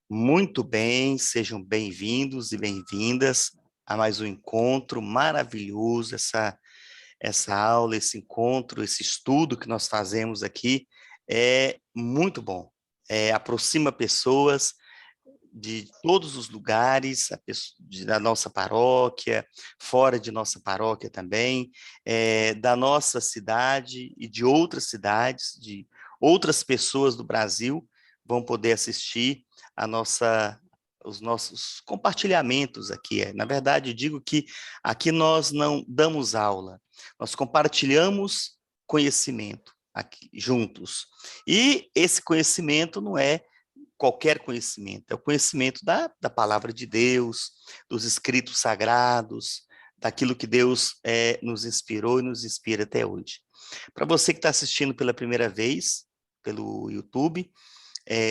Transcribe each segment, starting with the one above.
Muito bem, sejam bem-vindos e bem-vindas a mais um encontro maravilhoso, essa aula, esse encontro, esse estudo que nós fazemos aqui é muito bom. Aproxima pessoas de todos os lugares, da nossa paróquia, fora de nossa paróquia também, da nossa cidade e de outras cidades, de outras pessoas do Brasil vão poder assistir os nossos compartilhamentos aqui. Na verdade, eu digo que aqui nós não damos aula, nós compartilhamos conhecimento aqui juntos. E esse conhecimento não é qualquer conhecimento, é o conhecimento da palavra de Deus, dos escritos sagrados, daquilo que Deus nos inspirou e nos inspira até hoje. Para você que está assistindo pela primeira vez, pelo YouTube,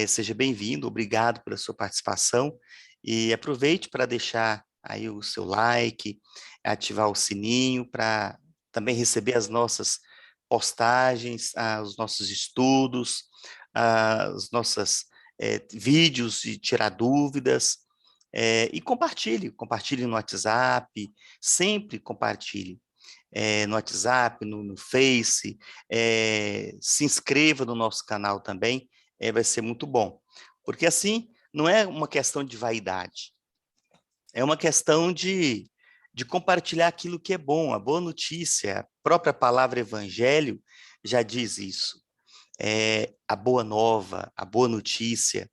seja bem-vindo, obrigado pela sua participação, e aproveite para deixar aí o seu like, ativar o sininho, para também receber as nossas postagens, os nossos estudos, as nossas vídeos e tirar dúvidas, e compartilhe no WhatsApp, sempre compartilhe no WhatsApp, no Face, se inscreva no nosso canal também, vai ser muito bom, porque assim, não é uma questão de vaidade, é uma questão de compartilhar aquilo que é bom, a boa notícia, a própria palavra evangelho já diz isso, a boa nova, a boa notícia.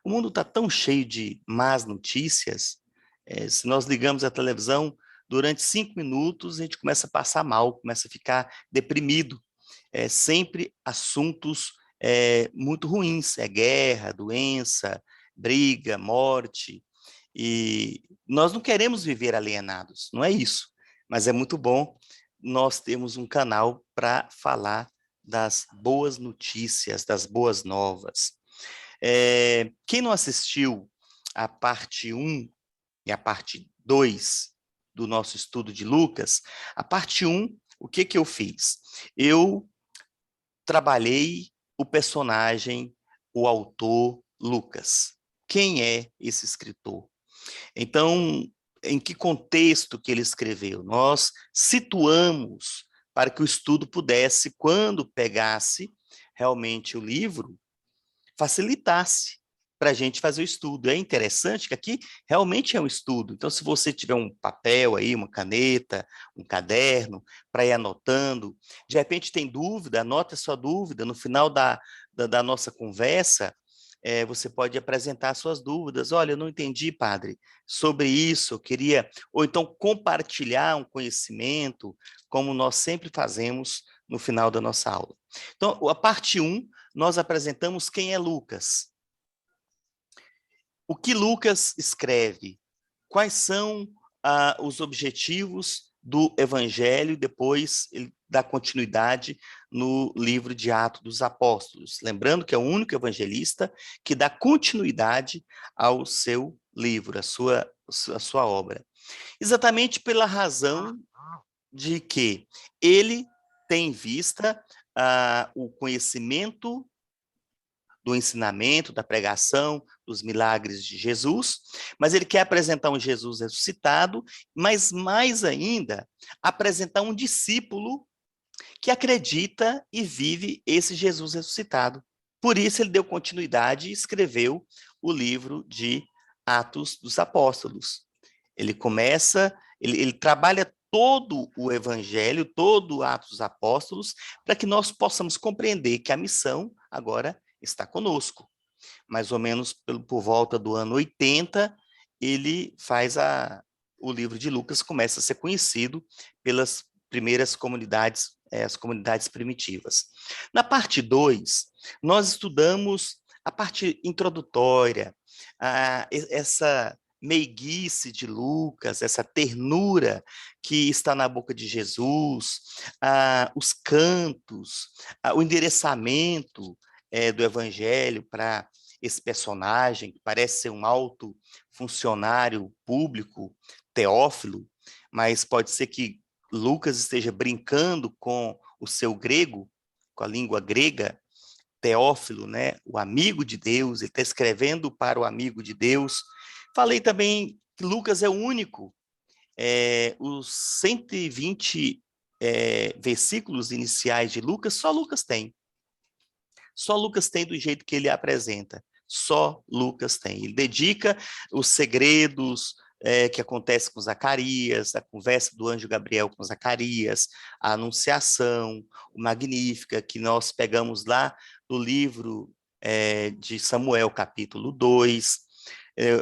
O mundo está tão cheio de más notícias, se nós ligamos a televisão, durante 5 minutos a gente começa a passar mal, começa a ficar deprimido. Sempre assuntos muito ruins, guerra, doença, briga, morte, e nós não queremos viver alienados, não é isso, mas é muito bom nós termos um canal para falar das boas notícias, das boas novas. Quem não assistiu a parte 1 e a parte 2 do nosso estudo de Lucas, a parte 1, o que eu fiz? Eu trabalhei o personagem, o autor Lucas. Quem é esse escritor? Então, em que contexto que ele escreveu? Nós situamos para que o estudo pudesse, quando pegasse realmente o livro, facilitasse para a gente fazer o estudo. É interessante que aqui realmente é um estudo. Então, se você tiver um papel aí, uma caneta, um caderno, para ir anotando, de repente tem dúvida, anota a sua dúvida. No final da nossa conversa, você pode apresentar suas dúvidas. Olha, eu não entendi, padre, sobre isso, eu queria... Ou então compartilhar um conhecimento, como nós sempre fazemos no final da nossa aula. Então, a parte 1, nós apresentamos quem é Lucas. O que Lucas escreve? Quais são os objetivos do Evangelho? Depois ele dá continuidade no livro de Atos dos Apóstolos. Lembrando que é o único evangelista que dá continuidade ao seu livro, à sua obra. Exatamente pela razão de que ele tem em vista o conhecimento do ensinamento, da pregação, dos milagres de Jesus, mas ele quer apresentar um Jesus ressuscitado, mas mais ainda, apresentar um discípulo que acredita e vive esse Jesus ressuscitado. Por isso ele deu continuidade e escreveu o livro de Atos dos Apóstolos. Ele trabalha todo o evangelho, todo o Atos dos Apóstolos, para que nós possamos compreender que a missão agora está conosco. Mais ou menos por volta do ano 80, ele faz o livro de Lucas começa a ser conhecido pelas primeiras comunidades, as comunidades primitivas. Na parte 2, nós estudamos a parte introdutória, essa meiguice de Lucas, essa ternura que está na boca de Jesus, os cantos, o endereçamento do Evangelho para esse personagem, que parece ser um alto funcionário público, Teófilo, mas pode ser que Lucas esteja brincando com o seu grego, com a língua grega, Teófilo, né, o amigo de Deus, ele está escrevendo para o amigo de Deus. Falei também que Lucas é o único, os 120 versículos iniciais de Lucas, só Lucas tem. Só Lucas tem do jeito que ele apresenta. Só Lucas tem. Ele dedica os segredos que acontecem com Zacarias, a conversa do anjo Gabriel com Zacarias, a anunciação, o Magnífica, que nós pegamos lá do livro de Samuel, capítulo 2,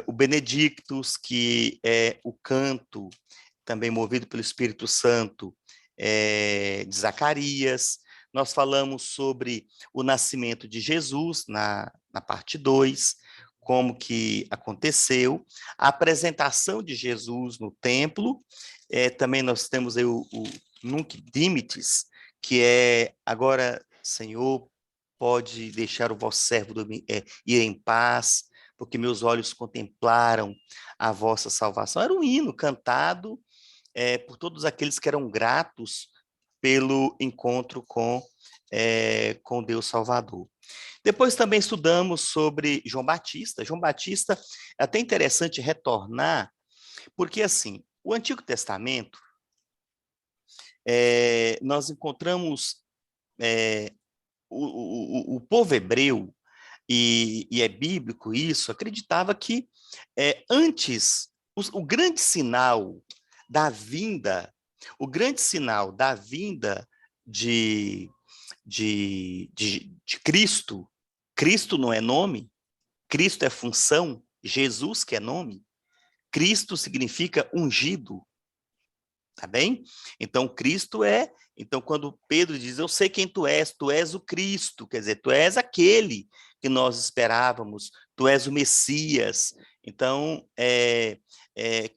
o Benedictus, que é o canto, também movido pelo Espírito Santo, de Zacarias. Nós falamos sobre o nascimento de Jesus na parte 2, como que aconteceu, a apresentação de Jesus no templo, também nós temos aí o Nunc Dimittis, que é agora, Senhor, pode deixar o vosso servo ir em paz, porque meus olhos contemplaram a vossa salvação. Era um hino cantado por todos aqueles que eram gratos pelo encontro com Deus Salvador. Depois também estudamos sobre João Batista. João Batista, é até interessante retornar, porque assim, o Antigo Testamento, nós encontramos o povo hebreu, e é bíblico isso, acreditava que antes, o grande sinal da vinda, o grande sinal da vinda de Cristo, Cristo não é nome, Cristo é função, Jesus que é nome, Cristo significa ungido, tá bem? Então, então quando Pedro diz, eu sei quem tu és o Cristo, quer dizer, tu és aquele que nós esperávamos, tu és o Messias. Então,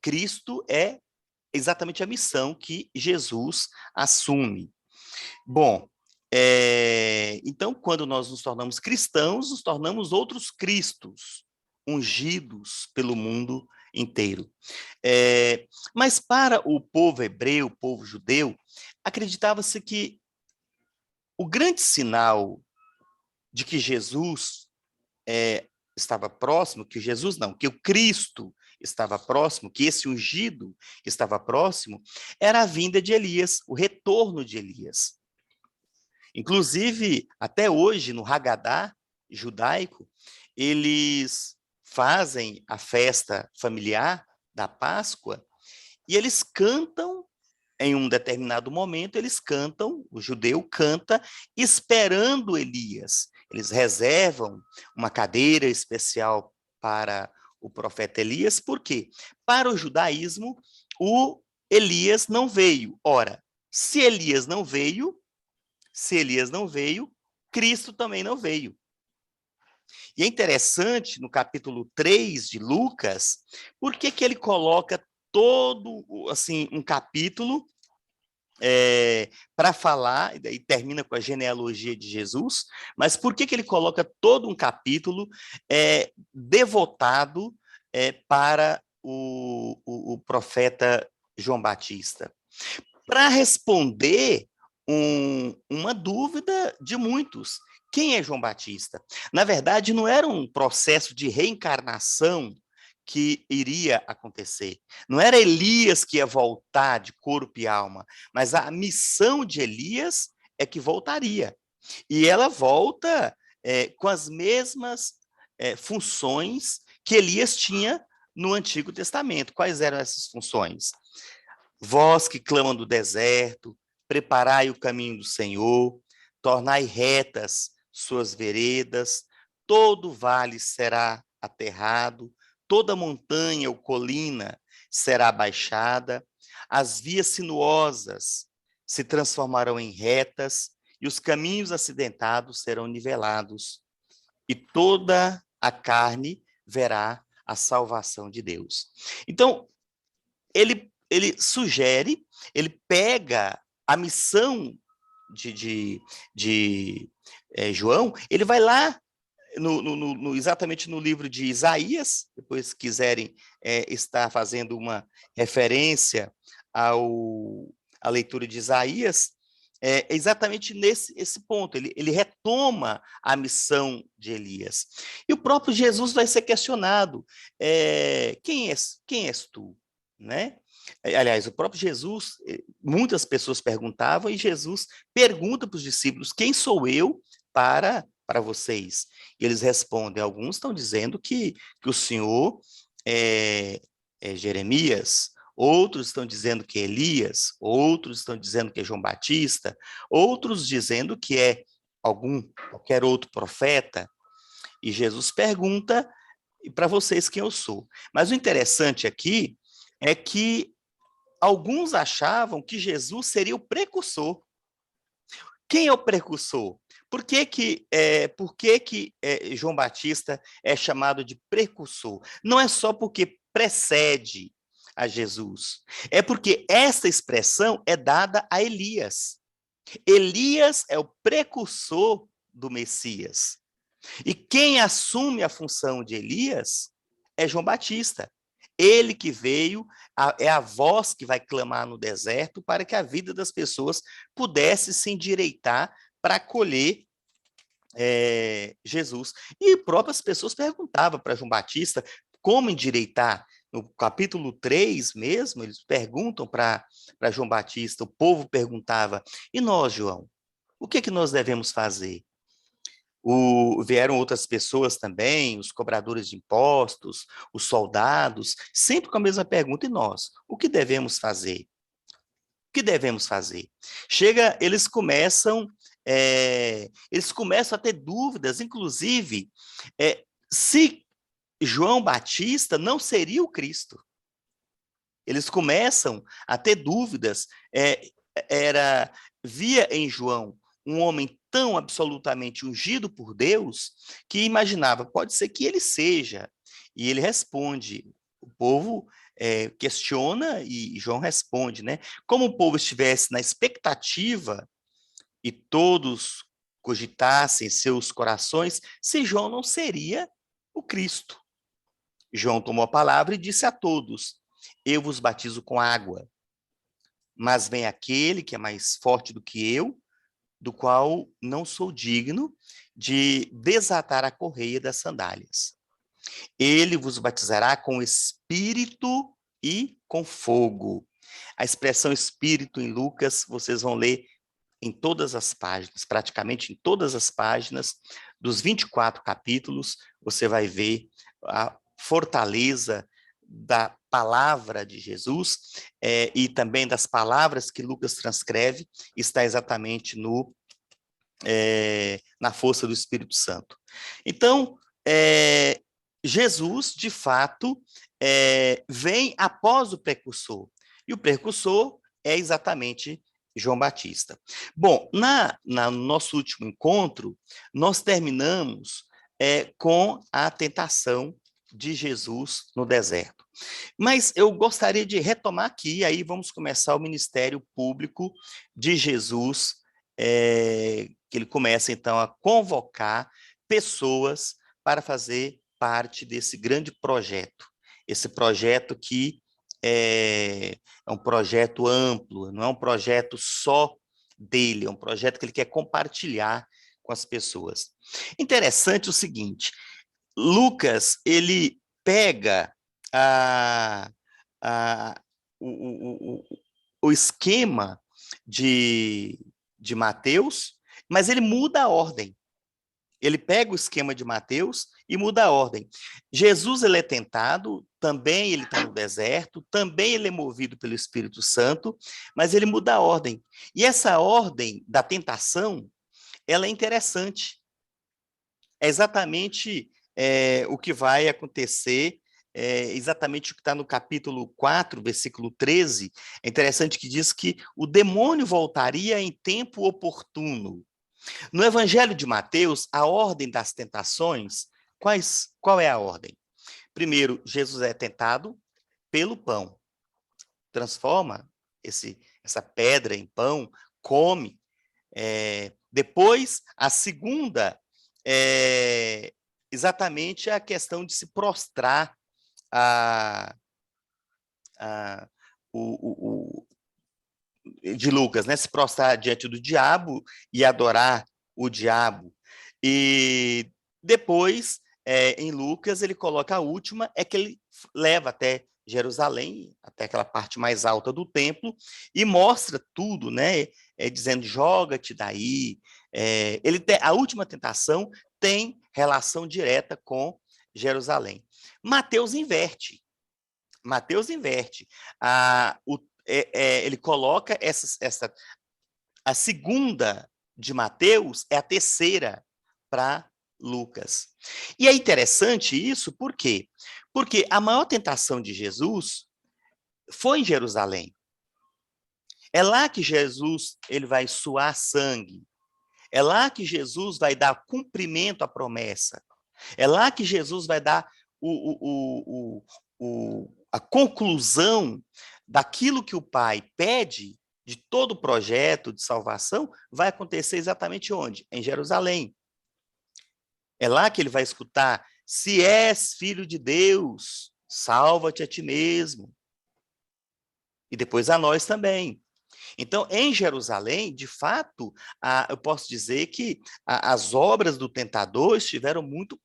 Cristo é exatamente a missão que Jesus assume. Bom, então, quando nós nos tornamos cristãos, nos tornamos outros Cristos, ungidos pelo mundo inteiro. Mas para o povo hebreu, o povo judeu, acreditava-se que o grande sinal de que Jesus estava próximo, que Jesus não, que o Cristo estava próximo, que esse ungido estava próximo, era a vinda de Elias, o retorno de Elias. Inclusive, até hoje, no Hagadá judaico, eles fazem a festa familiar da Páscoa e eles cantam, em um determinado momento, eles cantam, o judeu canta, esperando Elias. Eles reservam uma cadeira especial para o profeta Elias, por quê? Para o judaísmo, o Elias não veio. Ora, se Elias não veio, Cristo também não veio. E é interessante, no capítulo 3 de Lucas, por que ele coloca todo, assim, um capítulo para falar, e termina com a genealogia de Jesus, mas por que ele coloca todo um capítulo devotado para o profeta João Batista? Para responder uma dúvida de muitos. Quem é João Batista? Na verdade, não era um processo de reencarnação que iria acontecer. Não era Elias que ia voltar de corpo e alma, mas a missão de Elias é que voltaria. E ela volta com as mesmas funções que Elias tinha no Antigo Testamento. Quais eram essas funções? Vós que clamam do deserto, preparai o caminho do Senhor, tornai retas suas veredas, todo vale será aterrado, toda montanha ou colina será baixada, as vias sinuosas se transformarão em retas e os caminhos acidentados serão nivelados, e toda a carne verá a salvação de Deus. Então, ele sugere, ele pega a missão de João, ele vai lá exatamente no livro de Isaías, depois quiserem estar fazendo uma referência à leitura de Isaías, exatamente nesse esse ponto. Ele retoma a missão de Elias. E o próprio Jesus vai ser questionado: quem és tu? Né? Aliás, o próprio Jesus, muitas pessoas perguntavam, e Jesus pergunta para os discípulos: quem sou eu para vocês? E eles respondem: alguns estão dizendo que o Senhor é Jeremias, outros estão dizendo que é Elias, outros estão dizendo que é João Batista, outros dizendo que é qualquer outro profeta. E Jesus pergunta para vocês quem eu sou. Mas o interessante aqui é que alguns achavam que Jesus seria o precursor. Quem é o precursor? Por que João Batista é chamado de precursor? Não é só porque precede a Jesus, é porque essa expressão é dada a Elias. Elias é o precursor do Messias. E quem assume a função de Elias é João Batista. Ele que veio, é a voz que vai clamar no deserto para que a vida das pessoas pudesse se endireitar para acolher Jesus. E próprias pessoas perguntavam para João Batista como endireitar. No capítulo 3 mesmo, eles perguntam para João Batista, o povo perguntava: e nós, João, o que nós devemos fazer? Vieram outras pessoas também, os cobradores de impostos, os soldados, sempre com a mesma pergunta: e nós? O que devemos fazer? O que devemos fazer? Eles começam a ter dúvidas, inclusive, se João Batista não seria o Cristo. Eles começam a ter dúvidas. Via em João um homem tão absolutamente ungido por Deus que imaginava, pode ser que ele seja. E ele responde. O povo questiona e João responde, né? Como o povo estivesse na expectativa e todos cogitassem em seus corações se João não seria o Cristo. João tomou a palavra e disse a todos: eu vos batizo com água, mas vem aquele que é mais forte do que eu, do qual não sou digno de desatar a correia das sandálias. Ele vos batizará com espírito e com fogo. A expressão espírito em Lucas, vocês vão ler em todas as páginas, praticamente em todas as páginas dos 24 capítulos, você vai ver a fortaleza da palavra de Jesus e também das palavras que Lucas transcreve, está exatamente na força do Espírito Santo. Então, Jesus, de fato, vem após o precursor, e o precursor é exatamente João Batista. Bom, no nosso último encontro, nós terminamos com a tentação de Jesus no deserto. Mas eu gostaria de retomar aqui, aí vamos começar o ministério público de Jesus, que ele começa, então, a convocar pessoas para fazer parte desse grande projeto. Esse projeto que é um projeto amplo, não é um projeto só dele, é um projeto que ele quer compartilhar com as pessoas. Interessante o seguinte: Lucas, ele pega a, a, o esquema de Mateus, mas ele muda a ordem. Ele pega o esquema de Mateus e muda a ordem. Jesus, ele é tentado, também ele está no deserto, também ele é movido pelo Espírito Santo, mas ele muda a ordem. E essa ordem da tentação, ela é interessante. É exatamente o que vai acontecer, exatamente o que está no capítulo 4, versículo 13. É interessante que diz que o demônio voltaria em tempo oportuno. No Evangelho de Mateus, a ordem das tentações, qual é a ordem? Primeiro, Jesus é tentado pelo pão. Transforma essa pedra em pão, come. Depois, a segunda é exatamente a questão de se prostrar a, a, o, de Lucas, né? Se prostrar diante do diabo e adorar o diabo. E depois, em Lucas, ele coloca a última, é que ele leva até Jerusalém, até aquela parte mais alta do templo, e mostra tudo, né? Dizendo, joga-te daí. A última tentação tem relação direta com Jerusalém. Mateus inverte. Mateus inverte. Ele coloca a segunda de Mateus é a terceira para Lucas. E é interessante isso, por quê? Porque a maior tentação de Jesus foi em Jerusalém. É lá que Jesus ele vai suar sangue. É lá que Jesus vai dar cumprimento à promessa. É lá que Jesus vai dar a conclusão daquilo que o Pai pede, de todo o projeto de salvação, vai acontecer exatamente onde? Em Jerusalém. É lá que ele vai escutar: se és filho de Deus, salva-te a ti mesmo. E depois a nós também. Então, em Jerusalém, de fato, eu posso dizer que as obras do tentador estiveram muito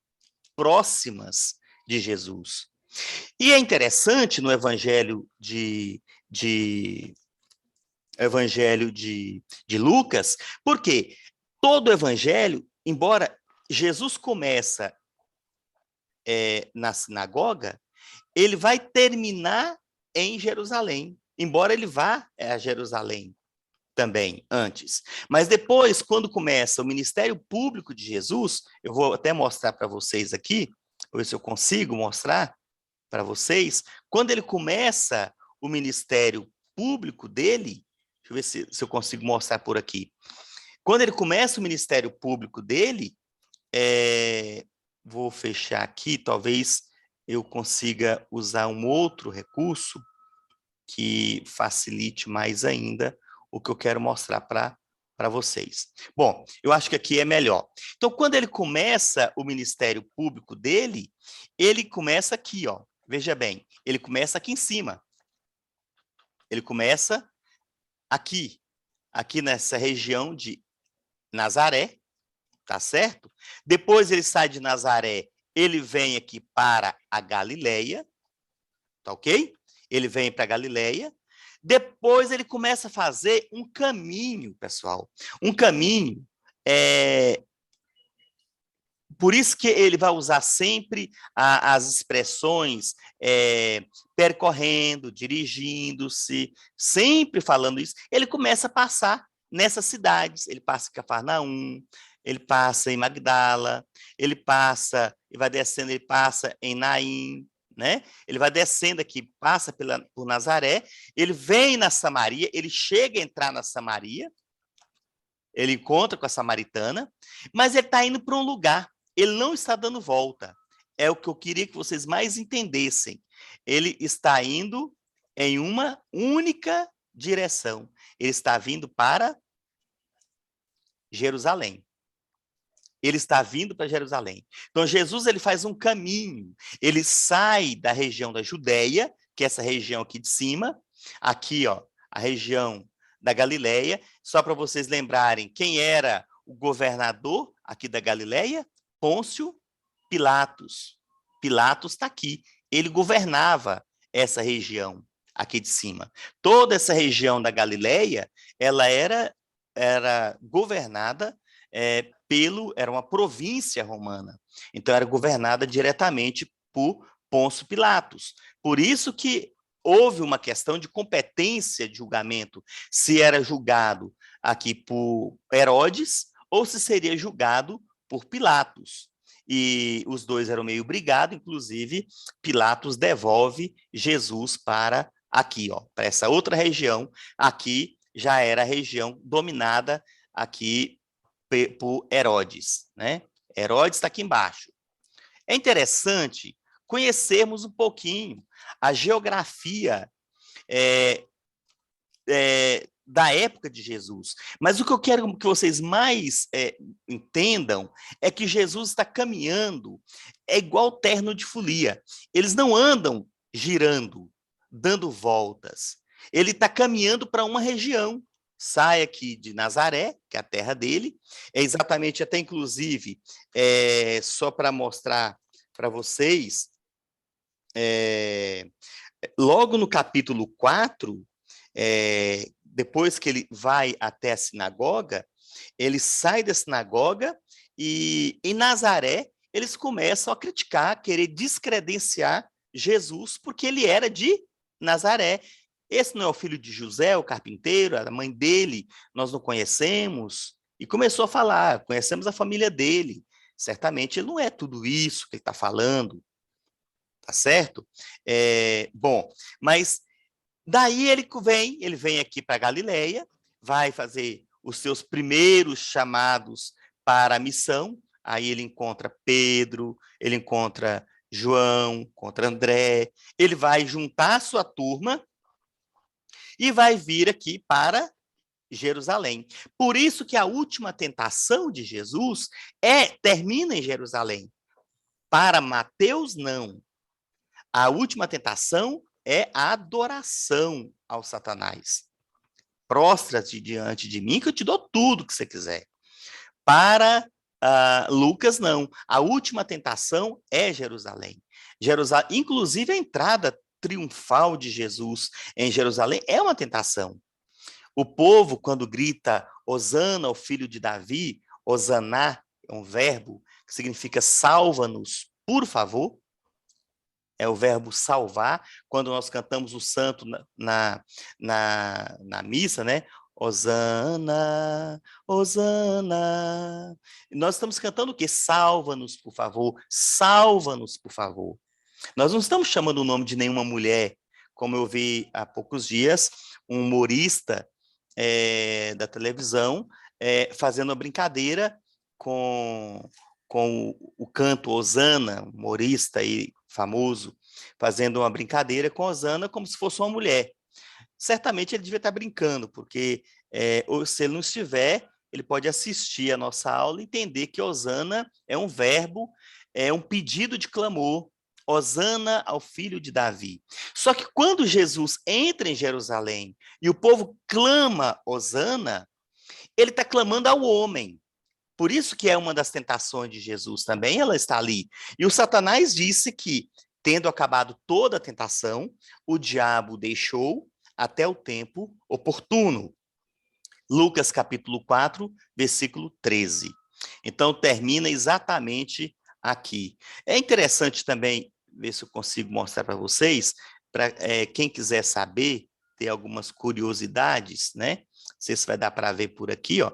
próximas de Jesus. E é interessante no Evangelho de Lucas, porque todo o Evangelho, embora Jesus começa na sinagoga, ele vai terminar em Jerusalém, embora ele vá a Jerusalém também antes. Mas depois, quando começa o ministério público de Jesus, eu vou até mostrar para vocês aqui, vou ver se eu consigo mostrar para vocês, quando ele começa o ministério público dele, deixa eu ver se eu consigo mostrar por aqui. Quando ele começa o ministério público dele, vou fechar aqui, talvez eu consiga usar um outro recurso que facilite mais ainda o que eu quero mostrar para vocês. Bom, eu acho que aqui é melhor. Então, quando ele começa o ministério público dele, ele começa aqui, ó. Veja bem, ele começa aqui em cima. Ele começa aqui nessa região de Nazaré, tá certo? Depois ele sai de Nazaré, ele vem aqui para a Galileia, tá ok? Ele vem para a Galileia. Depois ele começa a fazer um caminho, pessoal. Um caminho, por isso que ele vai usar sempre as expressões percorrendo, dirigindo-se, sempre falando isso. Ele começa a passar nessas cidades. Ele passa em Cafarnaum, ele passa em Magdala, ele passa, e vai descendo, ele passa em Naim, né? Ele vai descendo aqui, passa por Nazaré, ele vem na Samaria, ele chega a entrar na Samaria, ele encontra com a samaritana, mas ele está indo para um lugar, ele não está dando volta. É o que eu queria que vocês mais entendessem. Ele está indo em uma única direção. Ele está vindo para Jerusalém. Ele está vindo para Jerusalém. Então, Jesus ele faz um caminho. Ele sai da região da Judéia, que é essa região aqui de cima, aqui, ó, a região da Galileia, só para vocês lembrarem quem era o governador aqui da Galileia, Pôncio Pilatos. Pilatos está aqui. Ele governava essa região aqui de cima. Toda essa região da Galileia, ela era governada era uma província romana. Então, era governada diretamente por Pôncio Pilatos. Por isso que houve uma questão de competência de julgamento, se era julgado aqui por Herodes ou se seria julgado por Pilatos. E os dois eram meio brigados, inclusive Pilatos devolve Jesus para aqui, ó, para essa outra região. Aqui já era a região dominada aqui por Herodes, né? Herodes está aqui embaixo. É interessante conhecermos um pouquinho a geografia da época de Jesus. Mas o que eu quero que vocês mais entendam é que Jesus está caminhando, é igual terno de folia. Eles não andam girando, dando voltas. Ele está caminhando para uma região. Sai aqui de Nazaré, que é a terra dele, é exatamente, até inclusive, só para mostrar para vocês, logo no capítulo 4, depois que ele vai até a sinagoga, ele sai da sinagoga e em Nazaré eles começam a criticar, a querer descredenciar Jesus, porque ele era de Nazaré. Esse não é o filho de José, o carpinteiro, a mãe dele, nós não conhecemos. E começou a falar, conhecemos a família dele. Certamente ele não é tudo isso que ele está falando, tá certo? Bom, mas daí ele vem aqui para Galileia, vai fazer os seus primeiros chamados para a missão, aí ele encontra Pedro, ele encontra João, encontra André, ele vai juntar a sua turma e vai vir aqui para Jerusalém. Por isso que a última tentação de Jesus termina em Jerusalém. Para Mateus, não. A última tentação é a adoração ao Satanás. Prostra-te diante de mim que eu te dou tudo que você quiser. Para Lucas, não. A última tentação é Jerusalém. Inclusive, a entrada triunfal de Jesus em Jerusalém é uma tentação. O povo, quando grita Hosana, o filho de Davi, Hosaná é um verbo que significa salva-nos, por favor. É o verbo salvar. Quando nós cantamos o santo na missa, né? Hosana, Hosana. Nós estamos cantando o quê? Salva-nos, por favor. Salva-nos, por favor. Nós não estamos chamando o nome de nenhuma mulher, como eu vi há poucos dias, um humorista da televisão fazendo uma brincadeira com o canto Hosana, humorista aí famoso, fazendo uma brincadeira com Hosana como se fosse uma mulher. Certamente ele devia estar brincando, porque se ele não estiver, ele pode assistir a nossa aula e entender que Hosana é um verbo, é um pedido de clamor, Hosana ao filho de Davi. Só que quando Jesus entra em Jerusalém e o povo clama Hosana, ele está clamando ao homem. Por isso que é uma das tentações de Jesus também, ela está ali. E o Satanás disse que, tendo acabado toda a tentação, o diabo deixou até o tempo oportuno. Lucas capítulo 4, versículo 13. Então, termina exatamente aqui. É interessante também, ver se eu consigo mostrar para vocês, para quem quiser saber, ter algumas curiosidades, né? Não sei se vai dar para ver por aqui, ó.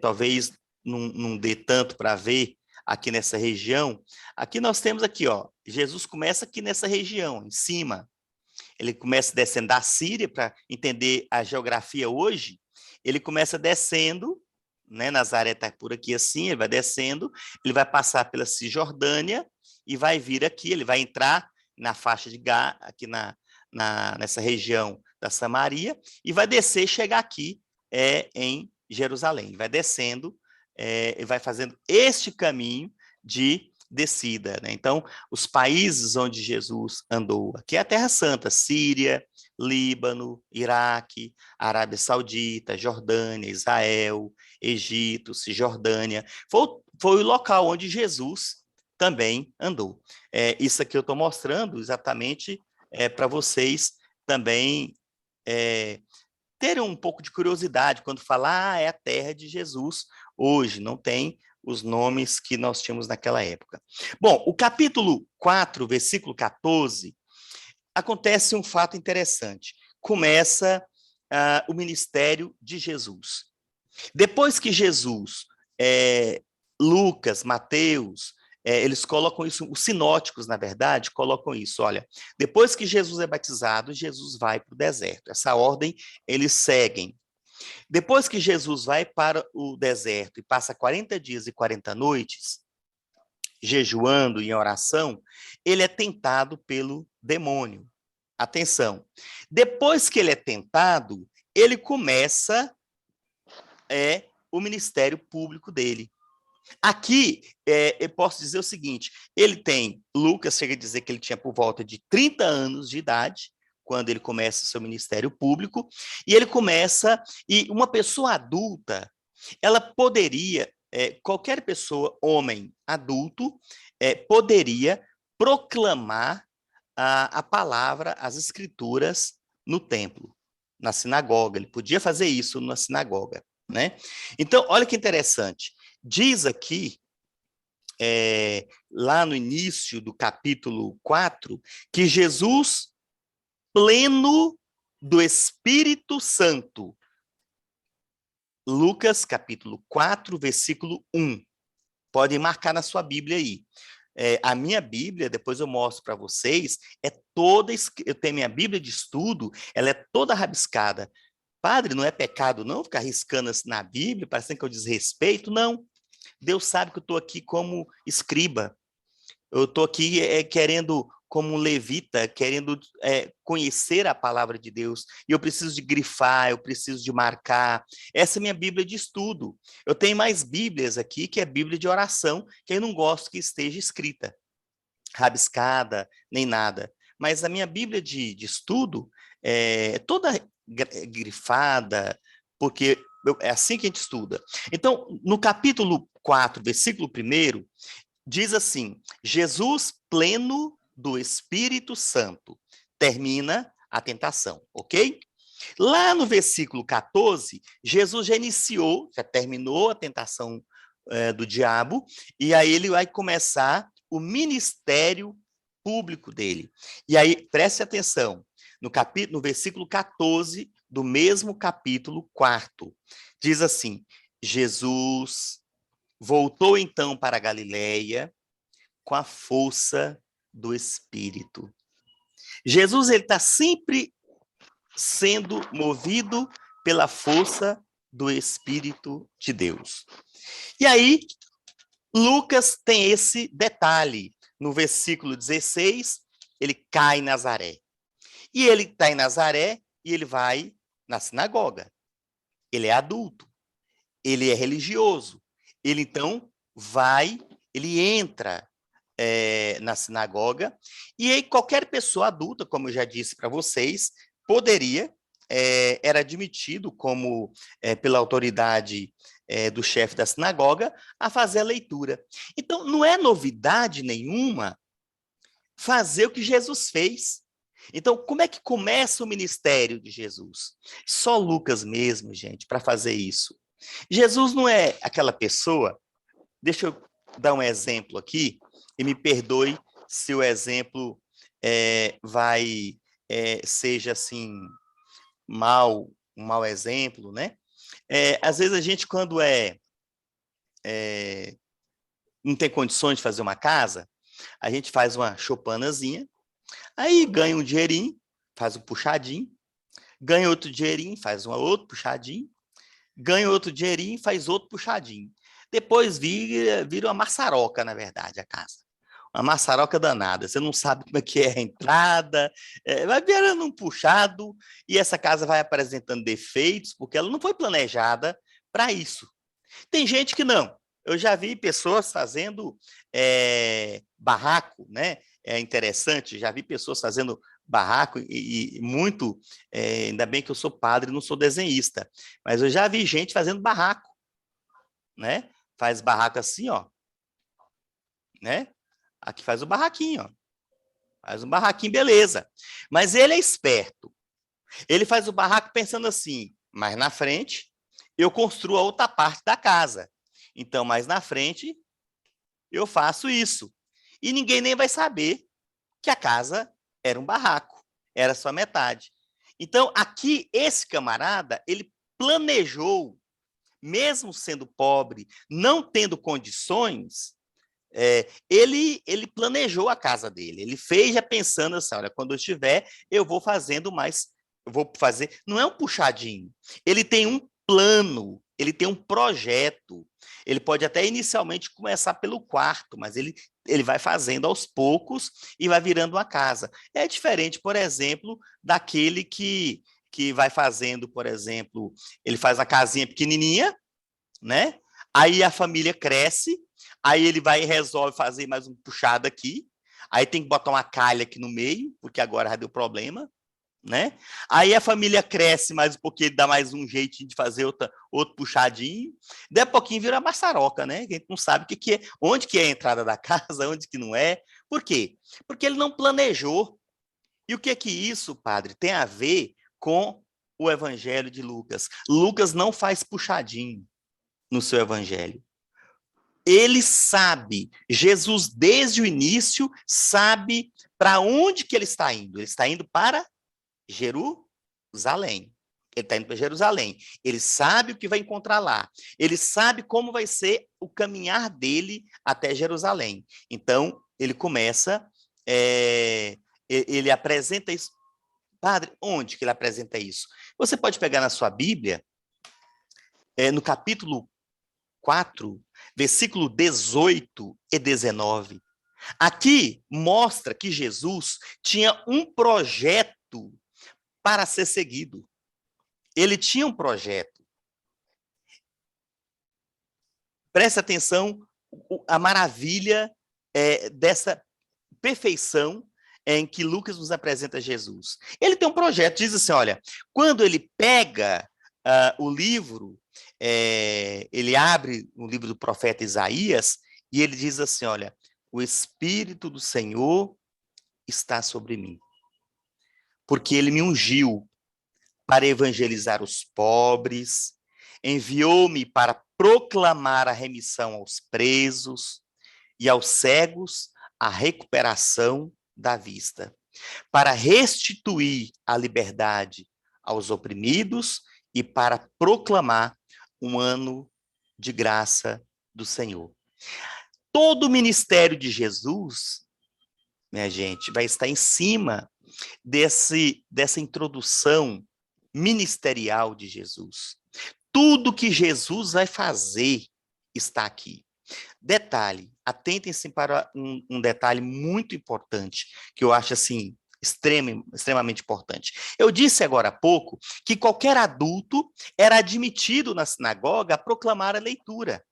Talvez não dê tanto para ver aqui nessa região. Aqui nós temos aqui, ó, Jesus começa aqui nessa região, em cima. Ele começa descendo da Síria, para entender a geografia hoje, ele começa descendo, né? Nazaré está por aqui assim, ele vai descendo, ele vai passar pela Cisjordânia e vai vir aqui, ele vai entrar na faixa de Gá, aqui nessa região da Samaria, e vai descer e chegar aqui em Jerusalém. Ele vai descendo, e vai fazendo este caminho de descida, né? Então, os países onde Jesus andou, aqui é a Terra Santa, Síria, Líbano, Iraque, Arábia Saudita, Jordânia, Israel, Egito, Cisjordânia, foi o local onde Jesus também andou. Isso aqui eu estou mostrando exatamente para vocês também terem um pouco de curiosidade quando falar, é a terra de Jesus hoje, não tem os nomes que nós tínhamos naquela época. Bom, o capítulo 4, versículo 14, acontece um fato interessante. Começa o ministério de Jesus. Depois que Jesus, Lucas, Mateus, eles colocam isso, os sinóticos, na verdade, colocam isso, olha, depois que Jesus é batizado, Jesus vai para o deserto. Essa ordem eles seguem. Depois que Jesus vai para o deserto e passa 40 dias e 40 noites, jejuando em oração, ele é tentado pelo demônio. Atenção, depois que ele é tentado, ele começa o ministério público dele. Aqui, eu posso dizer o seguinte, Lucas chega a dizer que ele tinha por volta de 30 anos de idade, quando ele começa o seu ministério público, e ele começa, e uma pessoa adulta, ela poderia, qualquer pessoa, homem adulto, poderia proclamar a palavra, as escrituras no templo, na sinagoga. Ele podia fazer isso na sinagoga, né? Então, olha que interessante. Diz aqui, lá no início do capítulo 4, que Jesus, pleno do Espírito Santo. Lucas, capítulo 4, versículo 1. Podem marcar na sua Bíblia aí. A minha Bíblia, depois eu mostro para vocês, eu tenho minha Bíblia de estudo, ela é toda rabiscada. Padre, não é pecado não ficar riscando assim na Bíblia, parecendo que eu desrespeito? Não. Deus sabe que eu estou aqui como escriba. Eu estou aqui querendo, como um levita, querendo conhecer a palavra de Deus. E eu preciso de grifar, eu preciso de marcar. Essa é minha Bíblia de estudo. Eu tenho mais Bíblias aqui, que é Bíblia de oração, que eu não gosto que esteja escrita, rabiscada, nem nada. Mas a minha Bíblia de estudo é toda grifada, porque é assim que a gente estuda. Então, no capítulo 4, versículo 1, diz assim: Jesus pleno do Espírito Santo. Termina a tentação, ok? Lá no versículo 14, Jesus já iniciou, já terminou a tentação do diabo, e aí ele vai começar o ministério público dele. E aí, preste atenção, no versículo 14 do mesmo capítulo 4, diz assim: Jesus voltou então para a Galileia com a força do Espírito. Jesus está sempre sendo movido pela força do Espírito de Deus. E aí, Lucas tem esse detalhe. No versículo 16, ele cai em Nazaré. E ele está em Nazaré e ele vai na sinagoga. Ele é adulto. Ele é religioso. Ele, então, ele entra na sinagoga, e aí qualquer pessoa adulta, como eu já disse para vocês, poderia, era admitido como, pela autoridade do chefe da sinagoga, a fazer a leitura. Então, não é novidade nenhuma fazer o que Jesus fez. Então, como é que começa o ministério de Jesus? Só Lucas mesmo, gente, para fazer isso. Jesus não é aquela pessoa, deixa eu dar um exemplo aqui, e me perdoe se o exemplo seja assim, um mau exemplo, né? Às vezes a gente, quando não tem condições de fazer uma casa, a gente faz uma choupanazinha, aí ganha um dinheirinho, faz um puxadinho, ganha outro dinheirinho, faz um outro puxadinho, ganha outro dinheirinho, faz outro puxadinho. Depois vira uma maçaroca, na verdade, a casa. Uma maçaroca danada. Você não sabe como é que é a entrada, vai virando um puxado, e essa casa vai apresentando defeitos, porque ela não foi planejada para isso. Tem gente que não. Eu já vi pessoas fazendo barraco, né? É interessante, já vi pessoas fazendo barraco e muito, ainda bem que eu sou padre, não sou desenhista, mas eu já vi gente fazendo barraco, né? Faz barraco assim, ó, né? Aqui faz o barraquinho, ó. Faz um barraquinho, beleza. Mas ele é esperto. Ele faz o barraco pensando assim, mais na frente, eu construo a outra parte da casa. Então, mais na frente, eu faço isso. E ninguém nem vai saber que a casa era um barraco, era só metade. Então, aqui, esse camarada, ele planejou, mesmo sendo pobre, não tendo condições, ele planejou a casa dele. Ele fez já pensando assim, olha, quando eu tiver, eu vou fazendo mais, eu vou fazer, não é um puxadinho, ele tem um plano, ele tem um projeto. Ele pode até inicialmente começar pelo quarto, mas ele vai fazendo aos poucos e vai virando uma casa. É diferente, por exemplo, daquele que vai fazendo, por exemplo, ele faz a casinha pequenininha, né? Aí a família cresce, aí ele vai e resolve fazer mais um puxado aqui, aí tem que botar uma calha aqui no meio, porque agora já deu problema, né? Aí a família cresce mais um pouquinho, dá mais um jeitinho de fazer outro puxadinho, daí a pouquinho vira maçaroca, né? A gente não sabe que é, onde que é a entrada da casa, onde que não é. Por quê? Porque ele não planejou. E o que isso, padre, tem a ver com o evangelho de Lucas? Lucas não faz puxadinho no seu evangelho. Ele sabe, Jesus desde o início sabe para onde que ele está indo. Ele está indo para Jerusalém. Ele está indo para Jerusalém. Ele sabe o que vai encontrar lá. Ele sabe como vai ser o caminhar dele até Jerusalém. Então, ele começa, ele apresenta isso. Padre, onde que ele apresenta isso? Você pode pegar na sua Bíblia, no capítulo 4, versículo 18 e 19. Aqui mostra que Jesus tinha um projeto para ser seguido. Ele tinha um projeto. Preste atenção a maravilha dessa perfeição em que Lucas nos apresenta Jesus. Ele tem um projeto, diz assim, olha, quando ele pega o livro, ele abre o livro do profeta Isaías e ele diz assim, olha, o Espírito do Senhor está sobre mim, porque ele me ungiu para evangelizar os pobres, enviou-me para proclamar a remissão aos presos e aos cegos a recuperação da vista, para restituir a liberdade aos oprimidos e para proclamar um ano de graça do Senhor. Todo o ministério de Jesus, minha gente, vai estar em cima dessa introdução ministerial de Jesus. Tudo que Jesus vai fazer está aqui. Detalhe, atentem-se para um detalhe muito importante, que eu acho assim, extremamente importante. Eu disse agora há pouco que qualquer adulto era admitido na sinagoga a proclamar a leitura,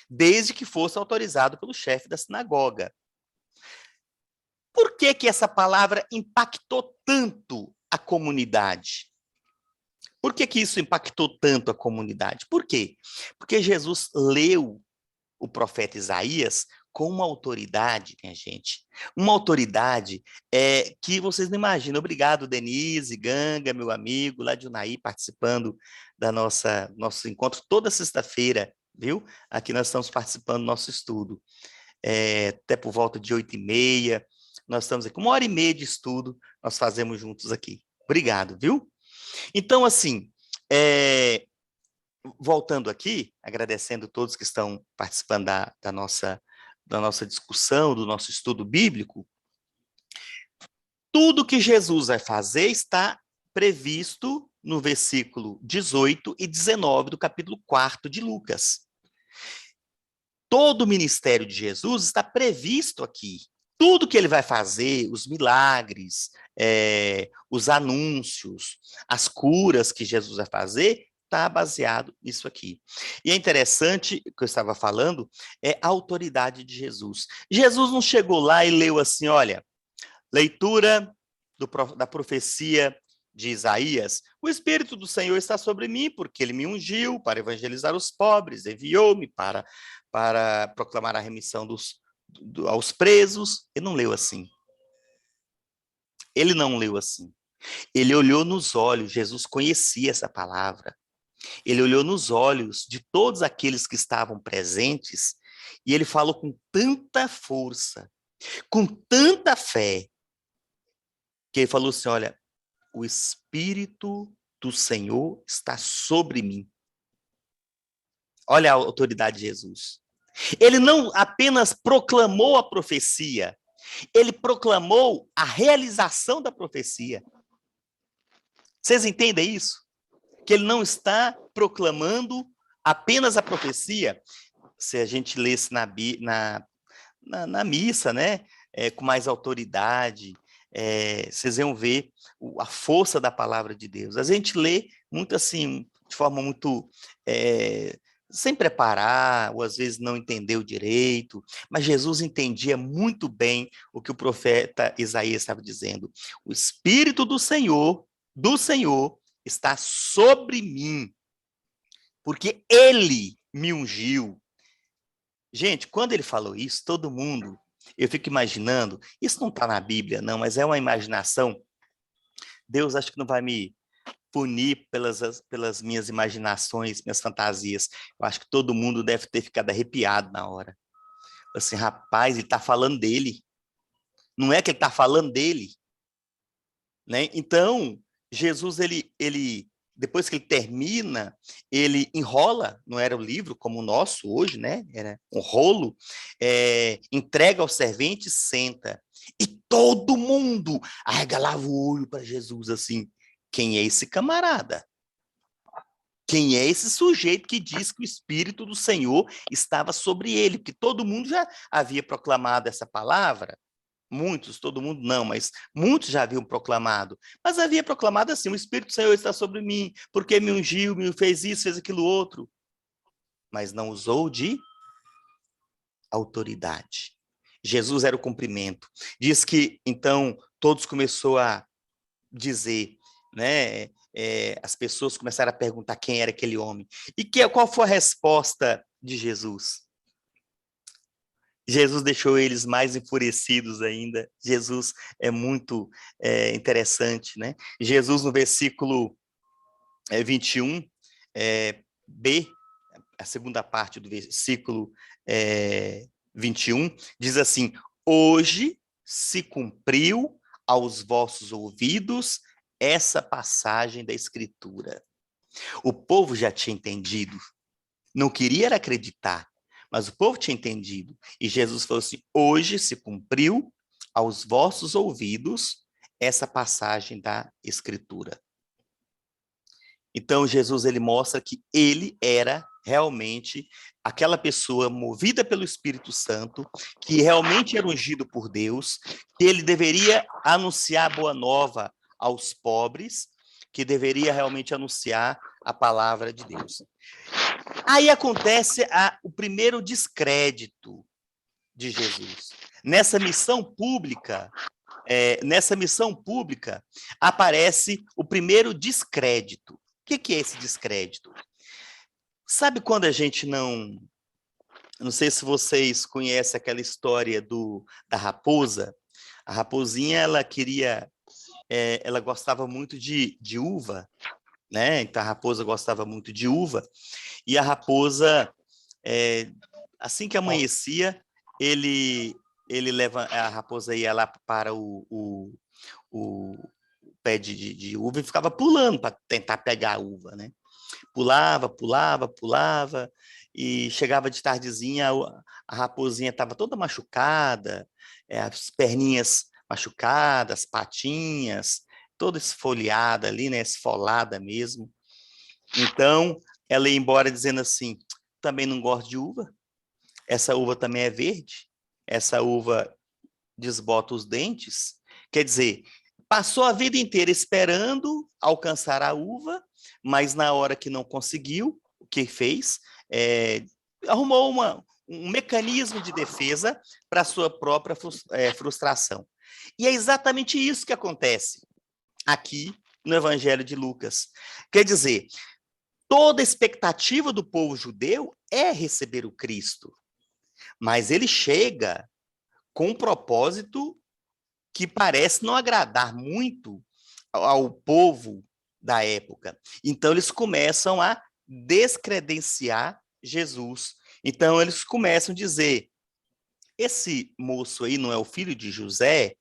desde que fosse autorizado pelo chefe da sinagoga. Por que essa palavra impactou tanto a comunidade? Por que isso impactou tanto a comunidade? Por quê? Porque Jesus leu o profeta Isaías com uma autoridade, minha gente, uma autoridade que vocês não imaginam. Obrigado, Denise, Ganga, meu amigo, lá de Unaí, participando da nosso encontro toda sexta-feira, viu? Aqui nós estamos participando do nosso estudo, até por volta de 8h30, nós estamos aqui, 1h30 de estudo, nós fazemos juntos aqui. Obrigado, viu? Então, assim, voltando aqui, agradecendo todos que estão participando da nossa discussão, do nosso estudo bíblico, tudo que Jesus vai fazer está previsto no versículo 18 e 19 do capítulo 4 de Lucas. Todo o ministério de Jesus está previsto aqui. Tudo que ele vai fazer, os milagres, os anúncios, as curas que Jesus vai fazer, está baseado nisso aqui. E é interessante, que eu estava falando, a autoridade de Jesus. Jesus não chegou lá e leu assim, olha, leitura da profecia de Isaías, o Espírito do Senhor está sobre mim, porque ele me ungiu para evangelizar os pobres, enviou-me para proclamar a remissão aos presos. Ele não leu assim. Ele não leu assim. Ele olhou nos olhos, Jesus conhecia essa palavra. Ele olhou nos olhos de todos aqueles que estavam presentes e ele falou com tanta força, com tanta fé, que ele falou assim, olha, o Espírito do Senhor está sobre mim. Olha a autoridade de Jesus. Ele não apenas proclamou a profecia, ele proclamou a realização da profecia. Vocês entendem isso? Que ele não está proclamando apenas a profecia. Se a gente lesse na missa, né, com mais autoridade, vocês iam ver a força da palavra de Deus. A gente lê muito assim, de forma muito sem preparar, ou às vezes não entendeu direito, mas Jesus entendia muito bem o que o profeta Isaías estava dizendo. O Espírito do Senhor, está sobre mim, porque Ele me ungiu. Gente, quando ele falou isso, todo mundo, eu fico imaginando, isso não está na Bíblia, não, mas é uma imaginação. Deus acho que não vai me punir pelas minhas imaginações, minhas fantasias. Eu acho que todo mundo deve ter ficado arrepiado na hora. Assim, rapaz, ele está falando dele. Não é que ele está falando dele, né? Então, Jesus, depois que ele termina, ele enrola, não era o livro como o nosso hoje, né? Era um rolo, entrega ao servente e senta. E todo mundo arregalava o olho para Jesus, assim, quem é esse camarada? Quem é esse sujeito que diz que o Espírito do Senhor estava sobre ele? Porque todo mundo já havia proclamado essa palavra, muitos, todo mundo não, mas muitos já haviam proclamado. Mas havia proclamado assim: o Espírito do Senhor está sobre mim, porque me ungiu, me fez isso, fez aquilo outro. Mas não usou de autoridade. Jesus era o cumprimento. Diz que, então, todos começaram a dizer, né? As pessoas começaram a perguntar quem era aquele homem. E qual foi a resposta de Jesus? Jesus deixou eles mais enfurecidos ainda. Jesus é muito interessante, né? Jesus, no versículo 21, B, a segunda parte do versículo 21, diz assim: hoje se cumpriu aos vossos ouvidos essa passagem da Escritura. O povo já tinha entendido, não queria acreditar, mas o povo tinha entendido. E Jesus falou assim: hoje se cumpriu aos vossos ouvidos essa passagem da Escritura. Então, Jesus, ele mostra que ele era realmente aquela pessoa movida pelo Espírito Santo, que realmente era ungido por Deus, que ele deveria anunciar a boa nova aos pobres, que deveria realmente anunciar a palavra de Deus. Aí acontece o primeiro descrédito de Jesus. Nessa missão pública, aparece o primeiro descrédito. O que é esse descrédito? Sabe quando a gente não sei se vocês conhecem aquela história da raposa. A raposinha, ela gostava muito de uva, né? Então a raposa gostava muito de uva, e a raposa, assim que amanhecia, a raposa ia lá para o pé de uva e ficava pulando para tentar pegar a uva, né? Pulava, pulava, pulava, e chegava de tardezinha, a raposinha estava toda machucada, as perninhas machucadas, patinhas, toda esfoliada ali, né? Esfolada mesmo. Então, ela ia embora dizendo assim: também não gosto de uva, essa uva também é verde, essa uva desbota os dentes. Quer dizer, passou a vida inteira esperando alcançar a uva, mas na hora que não conseguiu, o que fez? Arrumou um mecanismo de defesa para a sua própria frustração. E é exatamente isso que acontece aqui no Evangelho de Lucas. Quer dizer, toda a expectativa do povo judeu é receber o Cristo, mas ele chega com um propósito que parece não agradar muito ao povo da época. Então, eles começam a descredenciar Jesus. Então, eles começam a dizer: esse moço aí não é o filho de José?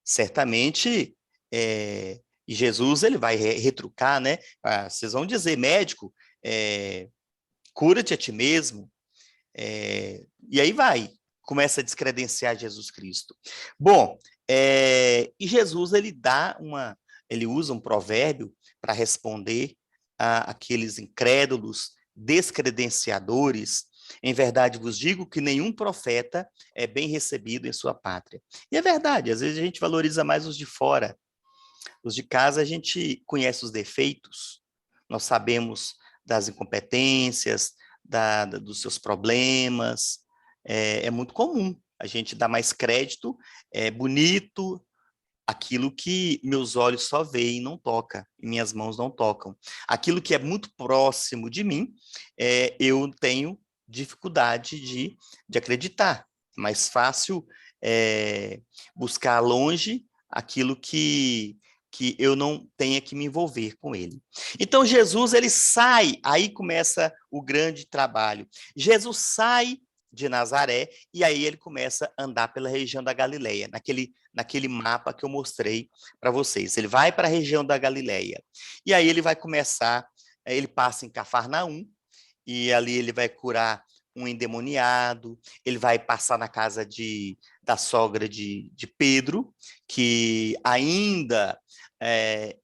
Certamente, e Jesus ele vai retrucar, né? Vocês vão dizer: médico, cura-te a ti mesmo. E aí começa a descredenciar Jesus Cristo. Bom, e Jesus ele usa um provérbio para responder àqueles incrédulos, descredenciadores. Em verdade vos digo que nenhum profeta é bem recebido em sua pátria. E é verdade, às vezes a gente valoriza mais os de fora. Os de casa a gente conhece os defeitos, nós sabemos das incompetências, dos seus problemas. É muito comum a gente dar mais crédito, é bonito, aquilo que meus olhos só veem e não tocam, e minhas mãos não tocam. Aquilo que é muito próximo de mim, eu tenho dificuldade de acreditar. É mais fácil buscar longe aquilo que eu não tenha que me envolver com ele. Então, Jesus, ele sai, aí começa o grande trabalho. Jesus sai de Nazaré, e aí ele começa a andar pela região da Galileia, naquele mapa que eu mostrei para vocês. Ele vai para a região da Galileia, e aí ele vai começar, ele passa em Cafarnaum, e ali ele vai curar um endemoniado, ele vai passar na casa da sogra de Pedro, que ainda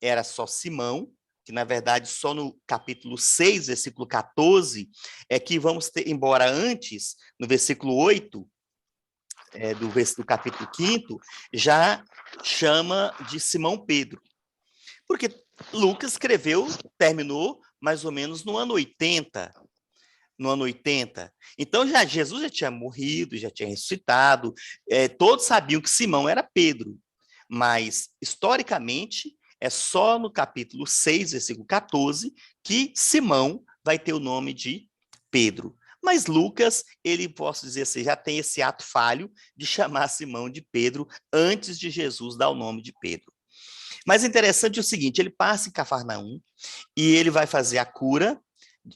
era só Simão, que na verdade só no capítulo 6, versículo 14, é que vamos ter, embora antes, no versículo 8, do capítulo 5, já chama de Simão Pedro. Porque Lucas escreveu, terminou mais ou menos no ano 80, Então, Jesus já tinha morrido, já tinha ressuscitado, todos sabiam que Simão era Pedro, mas, historicamente, é só no capítulo 6, versículo 14, que Simão vai ter o nome de Pedro. Mas Lucas, ele, posso dizer assim, já tem esse ato falho de chamar Simão de Pedro antes de Jesus dar o nome de Pedro. Mas interessante é o seguinte, ele passa em Cafarnaum e ele vai fazer a cura,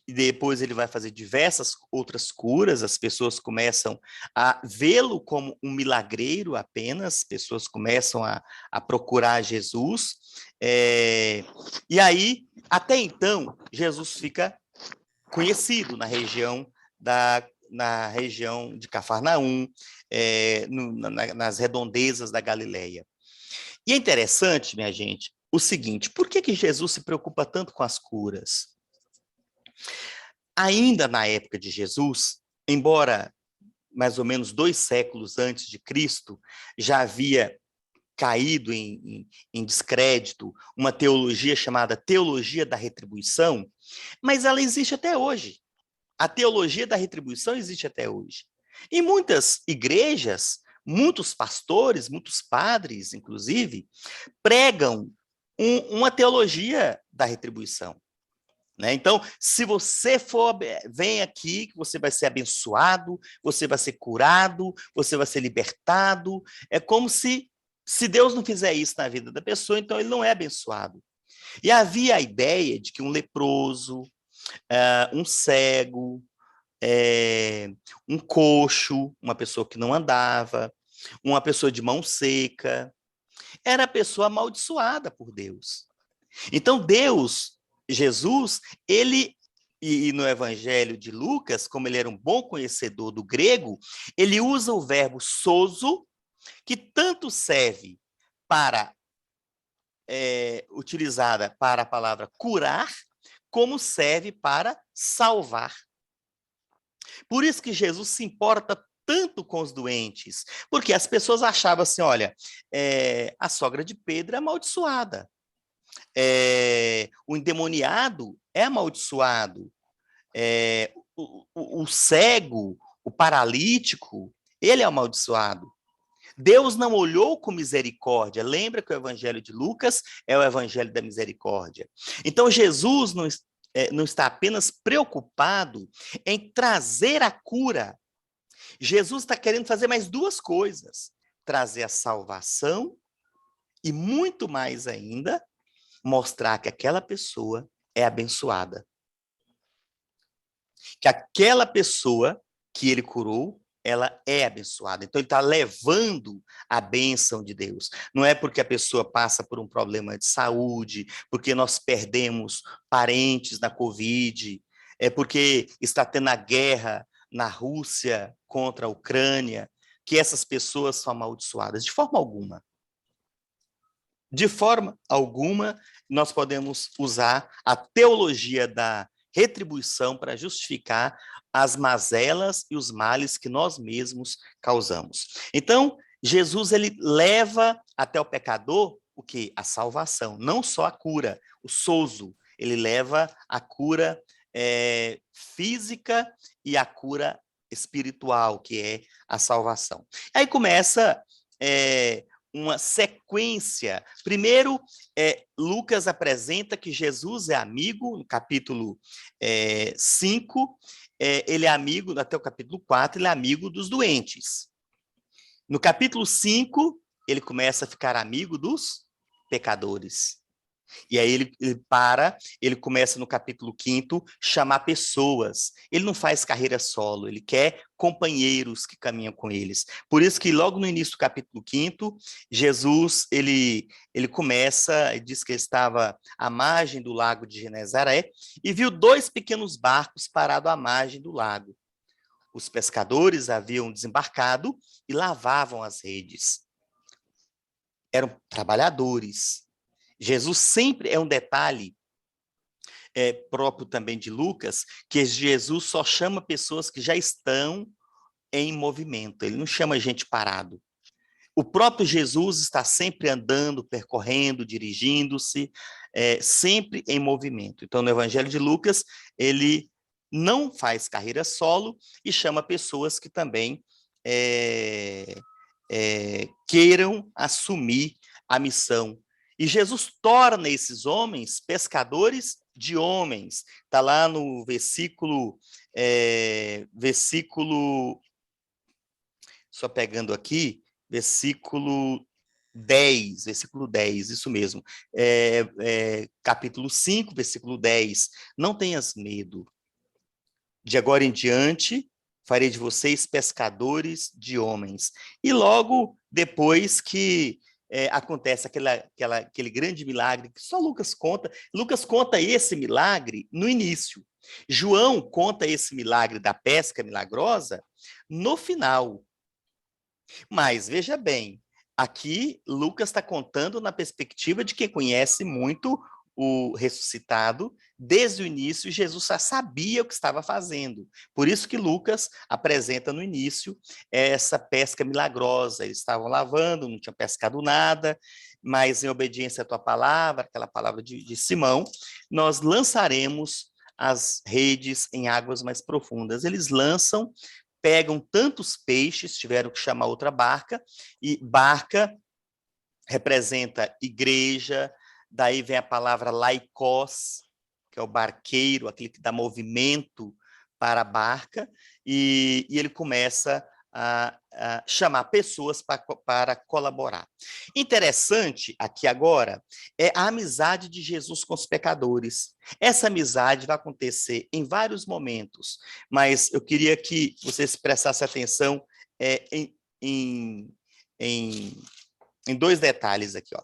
e depois ele vai fazer diversas outras curas, as pessoas começam a vê-lo como um milagreiro apenas, pessoas começam a procurar Jesus, e aí, até então, Jesus fica conhecido na região de Cafarnaum, nas redondezas da Galileia. E é interessante, minha gente, o seguinte, por que Jesus se preocupa tanto com as curas? Ainda na época de Jesus, embora mais ou menos 2 séculos antes de Cristo, já havia caído em descrédito uma teologia chamada teologia da retribuição, mas ela existe até hoje. A teologia da retribuição existe até hoje. Em muitas igrejas, muitos pastores, muitos padres, inclusive, pregam uma teologia da retribuição. Né? Então, se você vem aqui, que você vai ser abençoado, você vai ser curado, você vai ser libertado. É como se Deus não fizer isso na vida da pessoa, então ele não é abençoado. E havia a ideia de que um leproso, um cego, um coxo, uma pessoa que não andava, uma pessoa de mão seca, era a pessoa amaldiçoada por Deus. Então, Jesus, ele, e no Evangelho de Lucas, como ele era um bom conhecedor do grego, ele usa o verbo sozo, que tanto serve para, utilizada para a palavra curar, como serve para salvar. Por isso que Jesus se importa tanto com os doentes, porque as pessoas achavam assim, olha, a sogra de Pedro é amaldiçoada. O endemoniado é amaldiçoado, o cego, o paralítico, ele é amaldiçoado. Deus não olhou com misericórdia. Lembra que o evangelho de Lucas é o evangelho da misericórdia. Então, Jesus não está apenas preocupado em trazer a cura. Jesus está querendo fazer mais 2 coisas: trazer a salvação e, muito mais ainda, mostrar que aquela pessoa é abençoada. Que aquela pessoa que ele curou, ela é abençoada. Então, ele está levando a bênção de Deus. Não é porque a pessoa passa por um problema de saúde, porque nós perdemos parentes na Covid, é porque está tendo a guerra na Rússia contra a Ucrânia, que essas pessoas são amaldiçoadas. De forma alguma. De forma alguma, nós podemos usar a teologia da retribuição para justificar as mazelas e os males que nós mesmos causamos. Então, Jesus, ele leva até o pecador o quê? A salvação, não só a cura, o sozo, ele leva a cura física e a cura espiritual, que é a salvação. Aí começa uma sequência. Primeiro, Lucas apresenta que Jesus é amigo, no capítulo 5, ele é amigo, até o capítulo 4, ele é amigo dos doentes. No capítulo 5, ele começa a ficar amigo dos pecadores. E aí ele começa no capítulo 5, chamar pessoas. Ele não faz carreira solo, ele quer companheiros que caminham com eles. Por isso que logo no início do capítulo 5, Jesus, ele começa, ele diz que ele estava à margem do lago de Genezaré e viu 2 pequenos barcos parados à margem do lago. Os pescadores haviam desembarcado e lavavam as redes. Eram trabalhadores. Jesus sempre é um detalhe próprio também de Lucas, que Jesus só chama pessoas que já estão em movimento, ele não chama gente parado. O próprio Jesus está sempre andando, percorrendo, dirigindo-se, sempre em movimento. Então, no Evangelho de Lucas, ele não faz carreira solo e chama pessoas que também queiram assumir a missão. E Jesus torna esses homens pescadores de homens. Está lá no só pegando aqui, versículo 10, isso mesmo. Capítulo 5, versículo 10. Não tenhas medo. De agora em diante, farei de vocês pescadores de homens. E logo depois que acontece aquele grande milagre que só Lucas conta esse milagre no início. João conta esse milagre da pesca milagrosa no final. Mas, veja bem, aqui Lucas está contando na perspectiva de quem conhece muito o ressuscitado. Desde o início, Jesus já sabia o que estava fazendo. Por isso que Lucas apresenta no início essa pesca milagrosa. Eles estavam lavando, não tinham pescado nada, mas em obediência à tua palavra, aquela palavra de Simão, nós lançaremos as redes em águas mais profundas. Eles lançam, pegam tantos peixes, tiveram que chamar outra barca, e barca representa igreja. Daí vem a palavra laikos, que é o barqueiro, aquele que dá movimento para a barca, e ele começa a chamar pessoas para colaborar. Interessante aqui agora é a amizade de Jesus com os pecadores. Essa amizade vai acontecer em vários momentos, mas eu queria que vocês prestassem atenção em 2 detalhes aqui.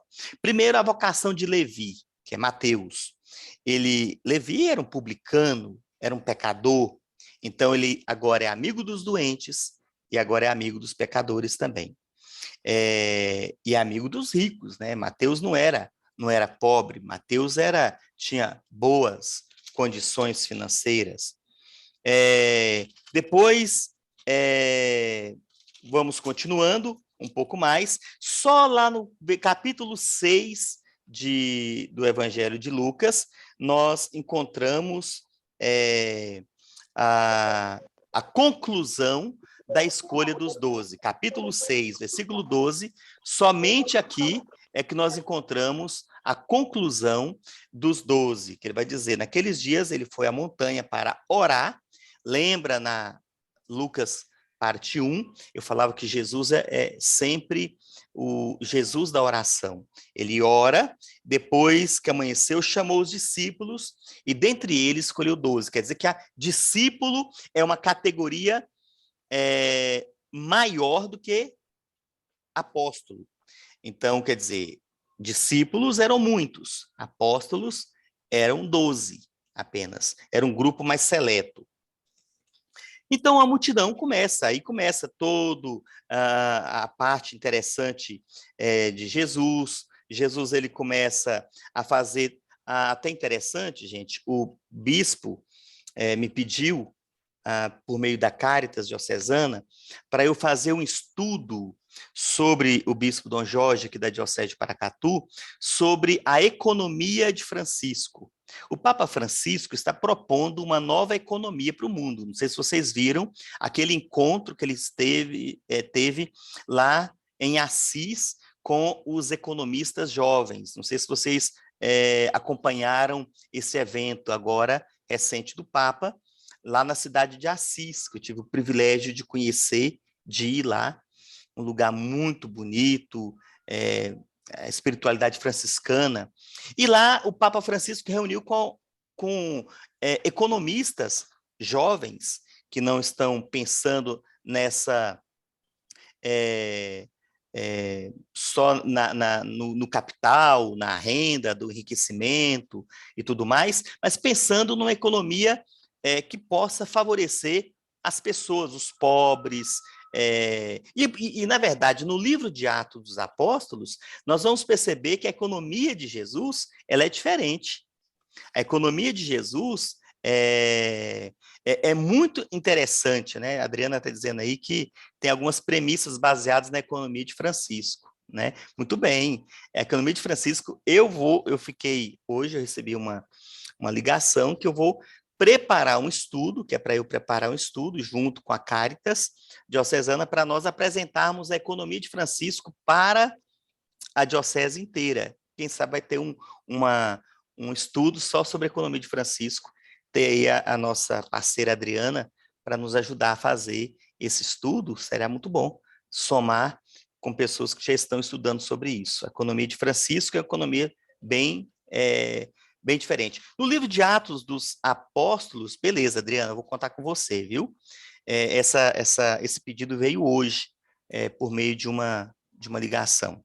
Primeiro, a vocação de Levi, que é Mateus. Levi era um publicano, era um pecador, então ele agora é amigo dos doentes e agora é amigo dos pecadores também. E é amigo dos ricos, né? Mateus não era pobre, Mateus tinha boas condições financeiras. Depois, vamos continuando um pouco mais, só lá no capítulo 6 do Evangelho de Lucas, nós encontramos a conclusão da escolha dos 12. Capítulo 6, versículo 12, somente aqui é que nós encontramos a conclusão dos 12, que ele vai dizer, naqueles dias ele foi à montanha para orar. Lembra na Lucas parte 1, eu falava que Jesus é sempre o Jesus da oração. Ele ora, depois que amanheceu, chamou os discípulos, e dentre eles escolheu 12. Quer dizer que discípulo é uma categoria maior do que apóstolo. Então, quer dizer, discípulos eram muitos, apóstolos eram 12 apenas. Era um grupo mais seleto. Então, a multidão começa toda a parte interessante de Jesus. Jesus, ele começa a fazer, até interessante, gente, o bispo me pediu, por meio da Caritas Diocesana, para eu fazer um estudo sobre o bispo Dom Jorge, aqui da Diocese de Paracatu, sobre a economia de Francisco. O Papa Francisco está propondo uma nova economia para o mundo. Não sei se vocês viram aquele encontro que ele teve lá em Assis com os economistas jovens. Não sei se vocês acompanharam esse evento agora recente do Papa, lá na cidade de Assis, que eu tive o privilégio de conhecer, de ir lá, um lugar muito bonito, a espiritualidade franciscana. E lá o Papa Francisco reuniu com economistas jovens que não estão pensando nessa só no capital, na renda, do enriquecimento e tudo mais, mas pensando numa economia que possa favorecer as pessoas, os pobres. Na verdade, no livro de Atos dos Apóstolos, nós vamos perceber que a economia de Jesus ela é diferente. A economia de Jesus é muito interessante, né? A Adriana está dizendo aí que tem algumas premissas baseadas na economia de Francisco, né? Muito bem. A economia de Francisco, eu recebi uma ligação que eu vou preparar um estudo, que é para eu preparar um estudo junto com a Caritas Diocesana para nós apresentarmos a economia de Francisco para a diocese inteira. Quem sabe vai ter um estudo só sobre a economia de Francisco, ter aí a nossa parceira Adriana para nos ajudar a fazer esse estudo, será muito bom somar com pessoas que já estão estudando sobre isso. A economia de Francisco é uma economia bem diferente. No livro de Atos dos Apóstolos, beleza, Adriana, eu vou contar com você, viu? Esse pedido veio hoje, por meio de uma ligação.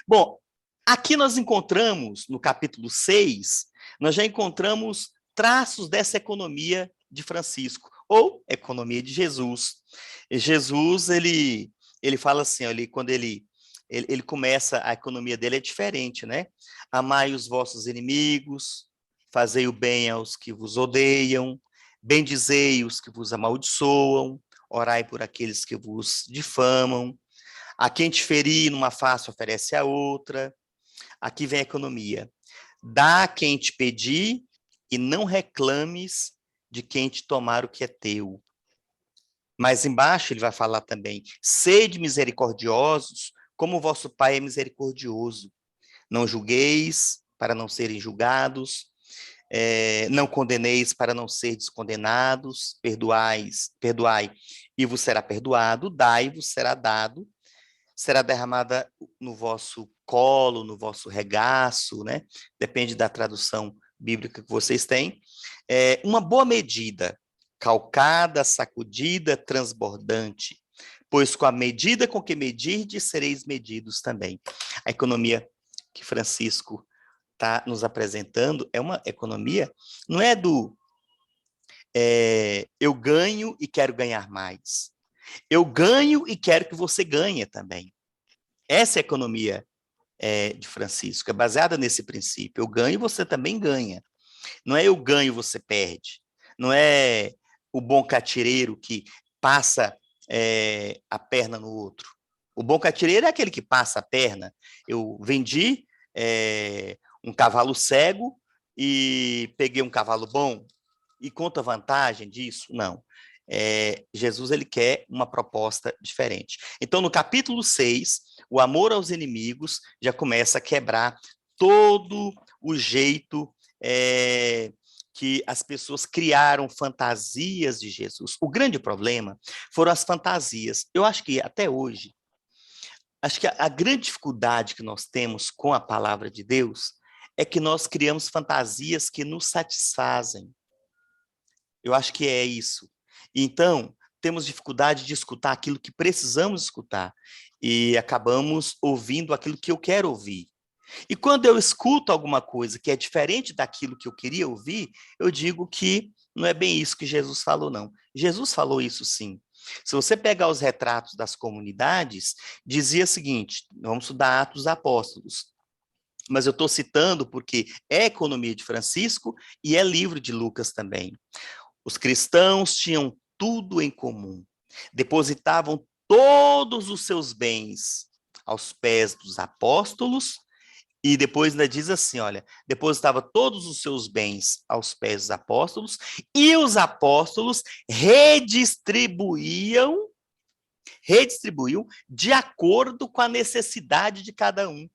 Bom, aqui nós encontramos, no capítulo 6, nós já encontramos traços dessa economia de Francisco, ou economia de Jesus. E Jesus, ele fala assim, quando ele começa, a economia dele é diferente, né? Amai os vossos inimigos, fazei o bem aos que vos odeiam, bendizei os que vos amaldiçoam, orai por aqueles que vos difamam, a quem te ferir numa face oferece a outra. Aqui vem a economia. Dá a quem te pedir e não reclames de quem te tomar o que é teu. Mais embaixo ele vai falar também, sede misericordiosos, como o vosso Pai é misericordioso. Não julgueis para não serem julgados, não condeneis para não seres condenados, perdoai e vos será perdoado, dai e vos será dado, será derramada no vosso colo, no vosso regaço, né? Depende da tradução bíblica que vocês têm. Uma boa medida, calcada, sacudida, transbordante, pois com a medida com que medirdes, sereis medidos também. A economia que Francisco está nos apresentando é uma economia, não é do eu ganho e quero ganhar mais. Eu ganho e quero que você ganhe também. Essa é a economia de Francisco, é baseada nesse princípio. Eu ganho e você também ganha. Não é eu ganho e você perde. Não é o bom catireiro que passa a perna no outro. O bom catireiro é aquele que passa a perna. Eu vendi um cavalo cego e peguei um cavalo bom e conta vantagem disso? Não. Jesus ele quer uma proposta diferente. Então, no capítulo 6, o amor aos inimigos já começa a quebrar todo o jeito que as pessoas criaram fantasias de Jesus. O grande problema foram as fantasias. Eu acho que até hoje, acho que a grande dificuldade que nós temos com a palavra de Deus é que nós criamos fantasias que nos satisfazem. Eu acho que é isso. Então, temos dificuldade de escutar aquilo que precisamos escutar e acabamos ouvindo aquilo que eu quero ouvir. E quando eu escuto alguma coisa que é diferente daquilo que eu queria ouvir, eu digo que não é bem isso que Jesus falou, não. Jesus falou isso sim. Se você pegar os retratos das comunidades, dizia o seguinte, vamos estudar Atos dos Apóstolos, mas eu estou citando porque é economia de Francisco e é livro de Lucas também. Os cristãos tinham tudo em comum, depositavam todos os seus bens aos pés dos apóstolos E depois ainda diz assim, olha, depositava todos os seus bens aos pés dos apóstolos, e os apóstolos redistribuíam de acordo com a necessidade de cada um.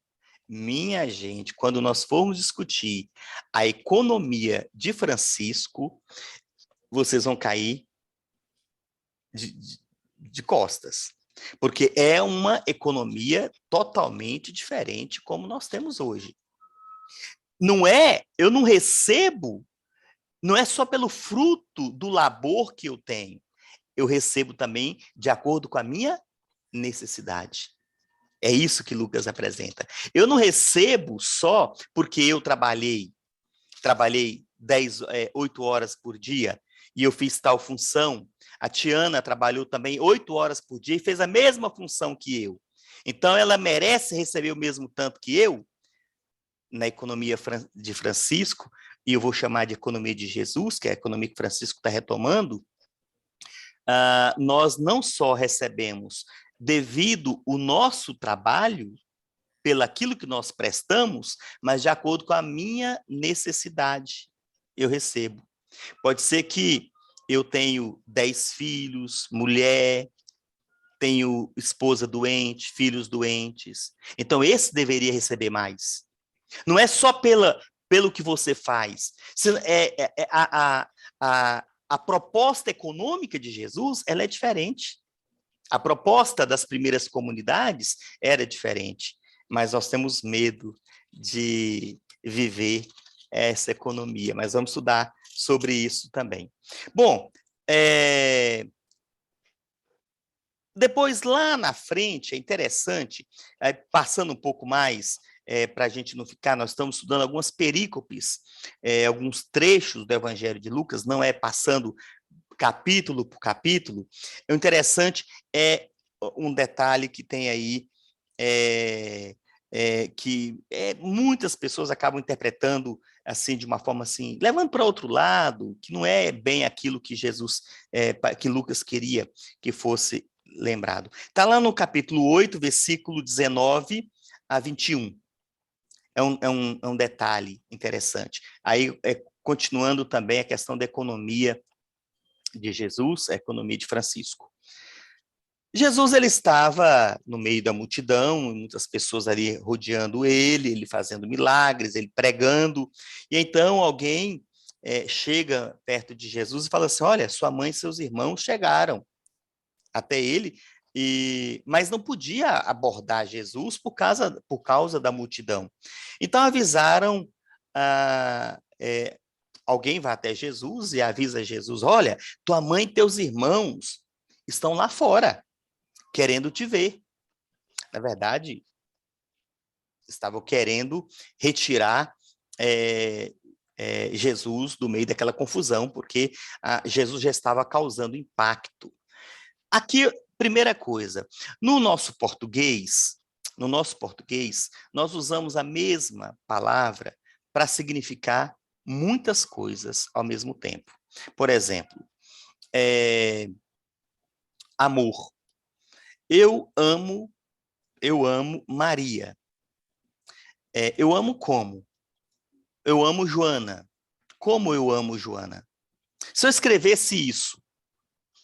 Minha gente, quando nós formos discutir a economia de Francisco, vocês vão cair de costas, porque é uma economia totalmente diferente como nós temos hoje. Eu não recebo, não é só pelo fruto do labor que eu tenho, eu recebo também de acordo com a minha necessidade. É isso que Lucas apresenta. Eu não recebo só porque eu trabalhei 8 horas por dia e eu fiz tal função. A Tiana trabalhou também 8 horas por dia e fez a mesma função que eu. Então, ela merece receber o mesmo tanto que eu, na economia de Francisco, e eu vou chamar de economia de Jesus, que é a economia que Francisco está retomando. Nós não só recebemos devido o nosso trabalho, pelaquilo que nós prestamos, mas de acordo com a minha necessidade, eu recebo. Pode ser que eu tenho 10 filhos, mulher, tenho esposa doente, filhos doentes. Então, esse deveria receber mais. Não é só pelo que você faz. A proposta econômica de Jesus, ela é diferente. A proposta das primeiras comunidades era diferente, mas nós temos medo de viver essa economia, mas vamos estudar sobre isso também. Bom, depois lá na frente, é interessante, passando um pouco mais, para a gente não ficar, nós estamos estudando algumas perícopes, alguns trechos do Evangelho de Lucas, não é passando capítulo por capítulo. O interessante é um detalhe que tem aí, que muitas pessoas acabam interpretando assim de uma forma assim, levando para outro lado, que não é bem aquilo que que Lucas queria que fosse lembrado. Está lá no capítulo 8, versículo 19 a 21. É um detalhe interessante. Aí, continuando também a questão da economia de Jesus, a economia de Francisco. Jesus, ele estava no meio da multidão, muitas pessoas ali rodeando ele fazendo milagres, ele pregando, e então alguém chega perto de Jesus e fala assim, olha, sua mãe e seus irmãos chegaram até ele, mas não podia abordar Jesus por causa da multidão. Então avisaram, alguém vai até Jesus e avisa Jesus, olha, tua mãe e teus irmãos estão lá fora, querendo te ver. Na verdade, estavam querendo retirar Jesus do meio daquela confusão, porque Jesus já estava causando impacto. Aqui, primeira coisa, no nosso português, nós usamos a mesma palavra para significar muitas coisas ao mesmo tempo. Por exemplo, amor. Eu amo Maria. Eu amo como? Eu amo Joana. Como eu amo Joana? Se eu escrevesse isso,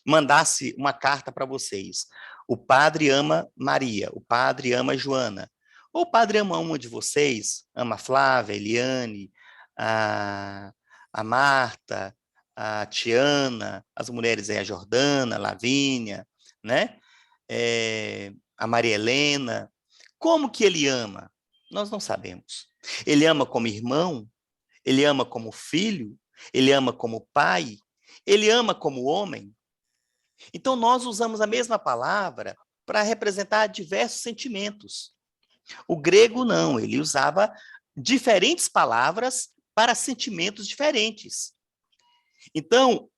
mandasse uma carta para vocês, o padre ama Maria, o padre ama Joana, ou o padre ama uma de vocês, ama a Flávia, a Eliane, a Marta, a Tiana, as mulheres aí, a Jordana, a Lavínia, né? A Maria Helena. Como que ele ama? Nós não sabemos. Ele ama como irmão? Ele ama como filho? Ele ama como pai? Ele ama como homem? Então, nós usamos a mesma palavra para representar diversos sentimentos. O grego, não, ele usava diferentes palavras para sentimentos diferentes. Então,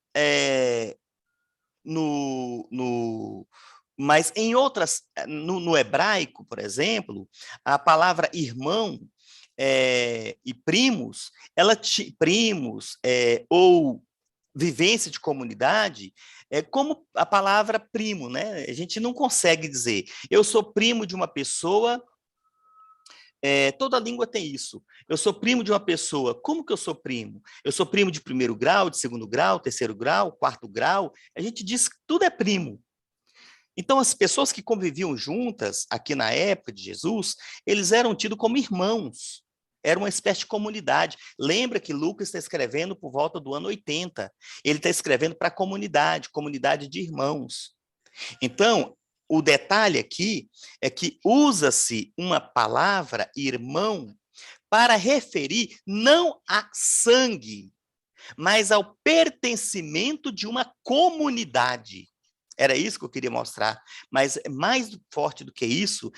mas em outras, no hebraico, por exemplo, a palavra irmão e primos, ou vivência de comunidade, é como a palavra primo, né? A gente não consegue dizer, eu sou primo de uma pessoa Toda língua tem isso. Eu sou primo de uma pessoa. Como que eu sou primo? Eu sou primo de primeiro grau, de segundo grau, terceiro grau, quarto grau. A gente diz que tudo é primo. Então, as pessoas que conviviam juntas, aqui na época de Jesus, eles eram tidos como irmãos. Era uma espécie de comunidade. Lembra que Lucas está escrevendo por volta do ano 80. Ele está escrevendo para a comunidade de irmãos. Então, o detalhe aqui é que usa-se uma palavra, irmão, para referir não a sangue, mas ao pertencimento de uma comunidade. Era isso que eu queria mostrar. Mas mais forte do que isso,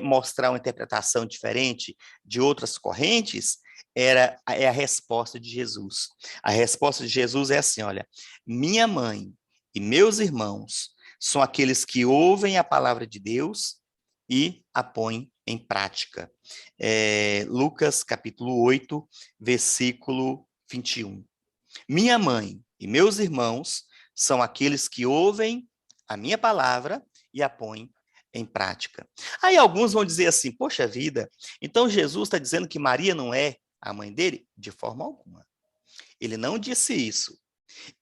mostrar uma interpretação diferente de outras correntes, é a resposta de Jesus. A resposta de Jesus é assim, olha, minha mãe e meus irmãos são aqueles que ouvem a palavra de Deus e a põem em prática. Lucas capítulo 8, versículo 21. Minha mãe e meus irmãos são aqueles que ouvem a minha palavra e a põem em prática. Aí alguns vão dizer assim, poxa vida, então Jesus está dizendo que Maria não é a mãe dele? De forma alguma. Ele não disse isso.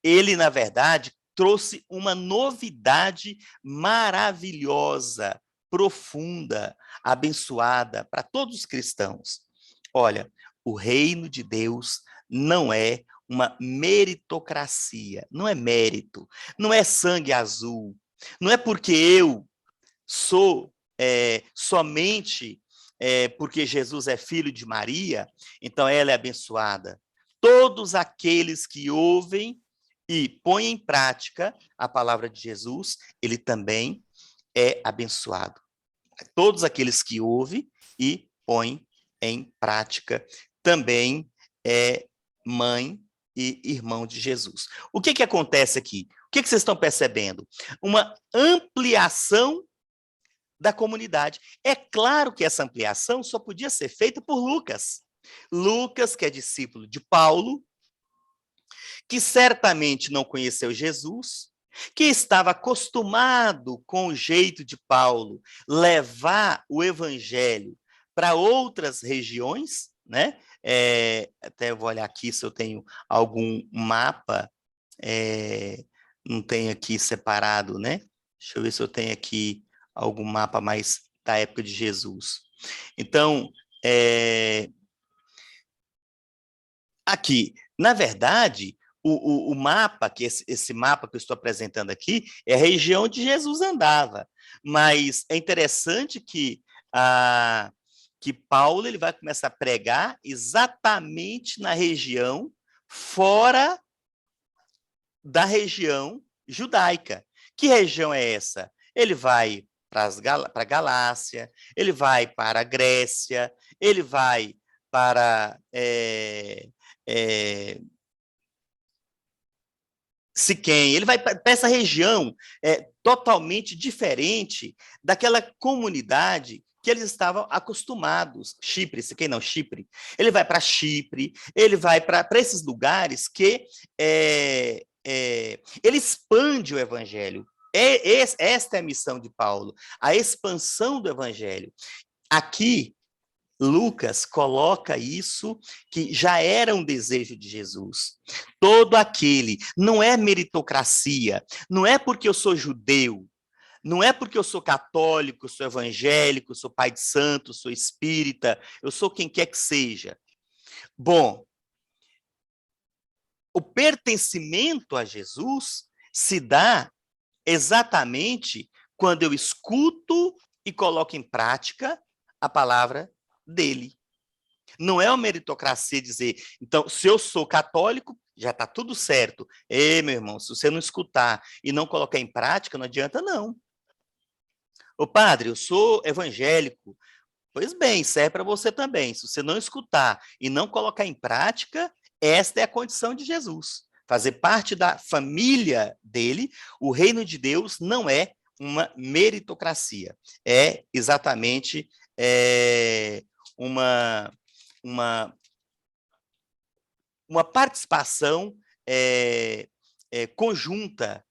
Ele, na verdade, trouxe uma novidade maravilhosa, profunda, abençoada para todos os cristãos. Olha, o reino de Deus não é uma meritocracia, não é mérito, não é sangue azul, não é porque eu sou somente porque Jesus é filho de Maria, então ela é abençoada. Todos aqueles que ouvem e põem em prática a palavra de Jesus, ele também é abençoado. Todos aqueles que ouvem e põem em prática também é mãe e irmão de Jesus. O que acontece aqui? O que vocês estão percebendo? Uma ampliação da comunidade. É claro que essa ampliação só podia ser feita por Lucas. Lucas, que é discípulo de Paulo, que certamente não conheceu Jesus, que estava acostumado com o jeito de Paulo levar o evangelho para outras regiões, né? Até eu vou olhar aqui se eu tenho algum mapa, não tenho aqui separado, né? Deixa eu ver se eu tenho aqui algum mapa mais da época de Jesus. Então, aqui, na verdade, o mapa, esse mapa que eu estou apresentando aqui, é a região onde Jesus andava. Mas é interessante que Paulo ele vai começar a pregar exatamente na região fora da região judaica. Que região é essa? Ele vai para a Galácia, ele vai para a Grécia, ele vai para Siquém, ele vai para essa região totalmente diferente daquela comunidade que eles estavam acostumados. Chipre, Siquém não, Chipre. Ele vai para Chipre, ele vai para esses lugares que ele expande o evangelho. Esta é a missão de Paulo, a expansão do evangelho. Aqui, Lucas coloca isso que já era um desejo de Jesus. Todo aquele, não é meritocracia, não é porque eu sou judeu, não é porque eu sou católico, sou evangélico, sou pai de santo, sou espírita, eu sou quem quer que seja. Bom, o pertencimento a Jesus se dá exatamente quando eu escuto e coloco em prática a palavra dele. Não é uma meritocracia dizer, então, se eu sou católico, já está tudo certo. Ei, meu irmão, se você não escutar e não colocar em prática, não adianta, não. Ô, padre, eu sou evangélico. Pois bem, serve para você também. Se você não escutar e não colocar em prática, esta é a condição de Jesus. Fazer parte da família dele, o reino de Deus não é uma meritocracia. É exatamente uma participação conjunta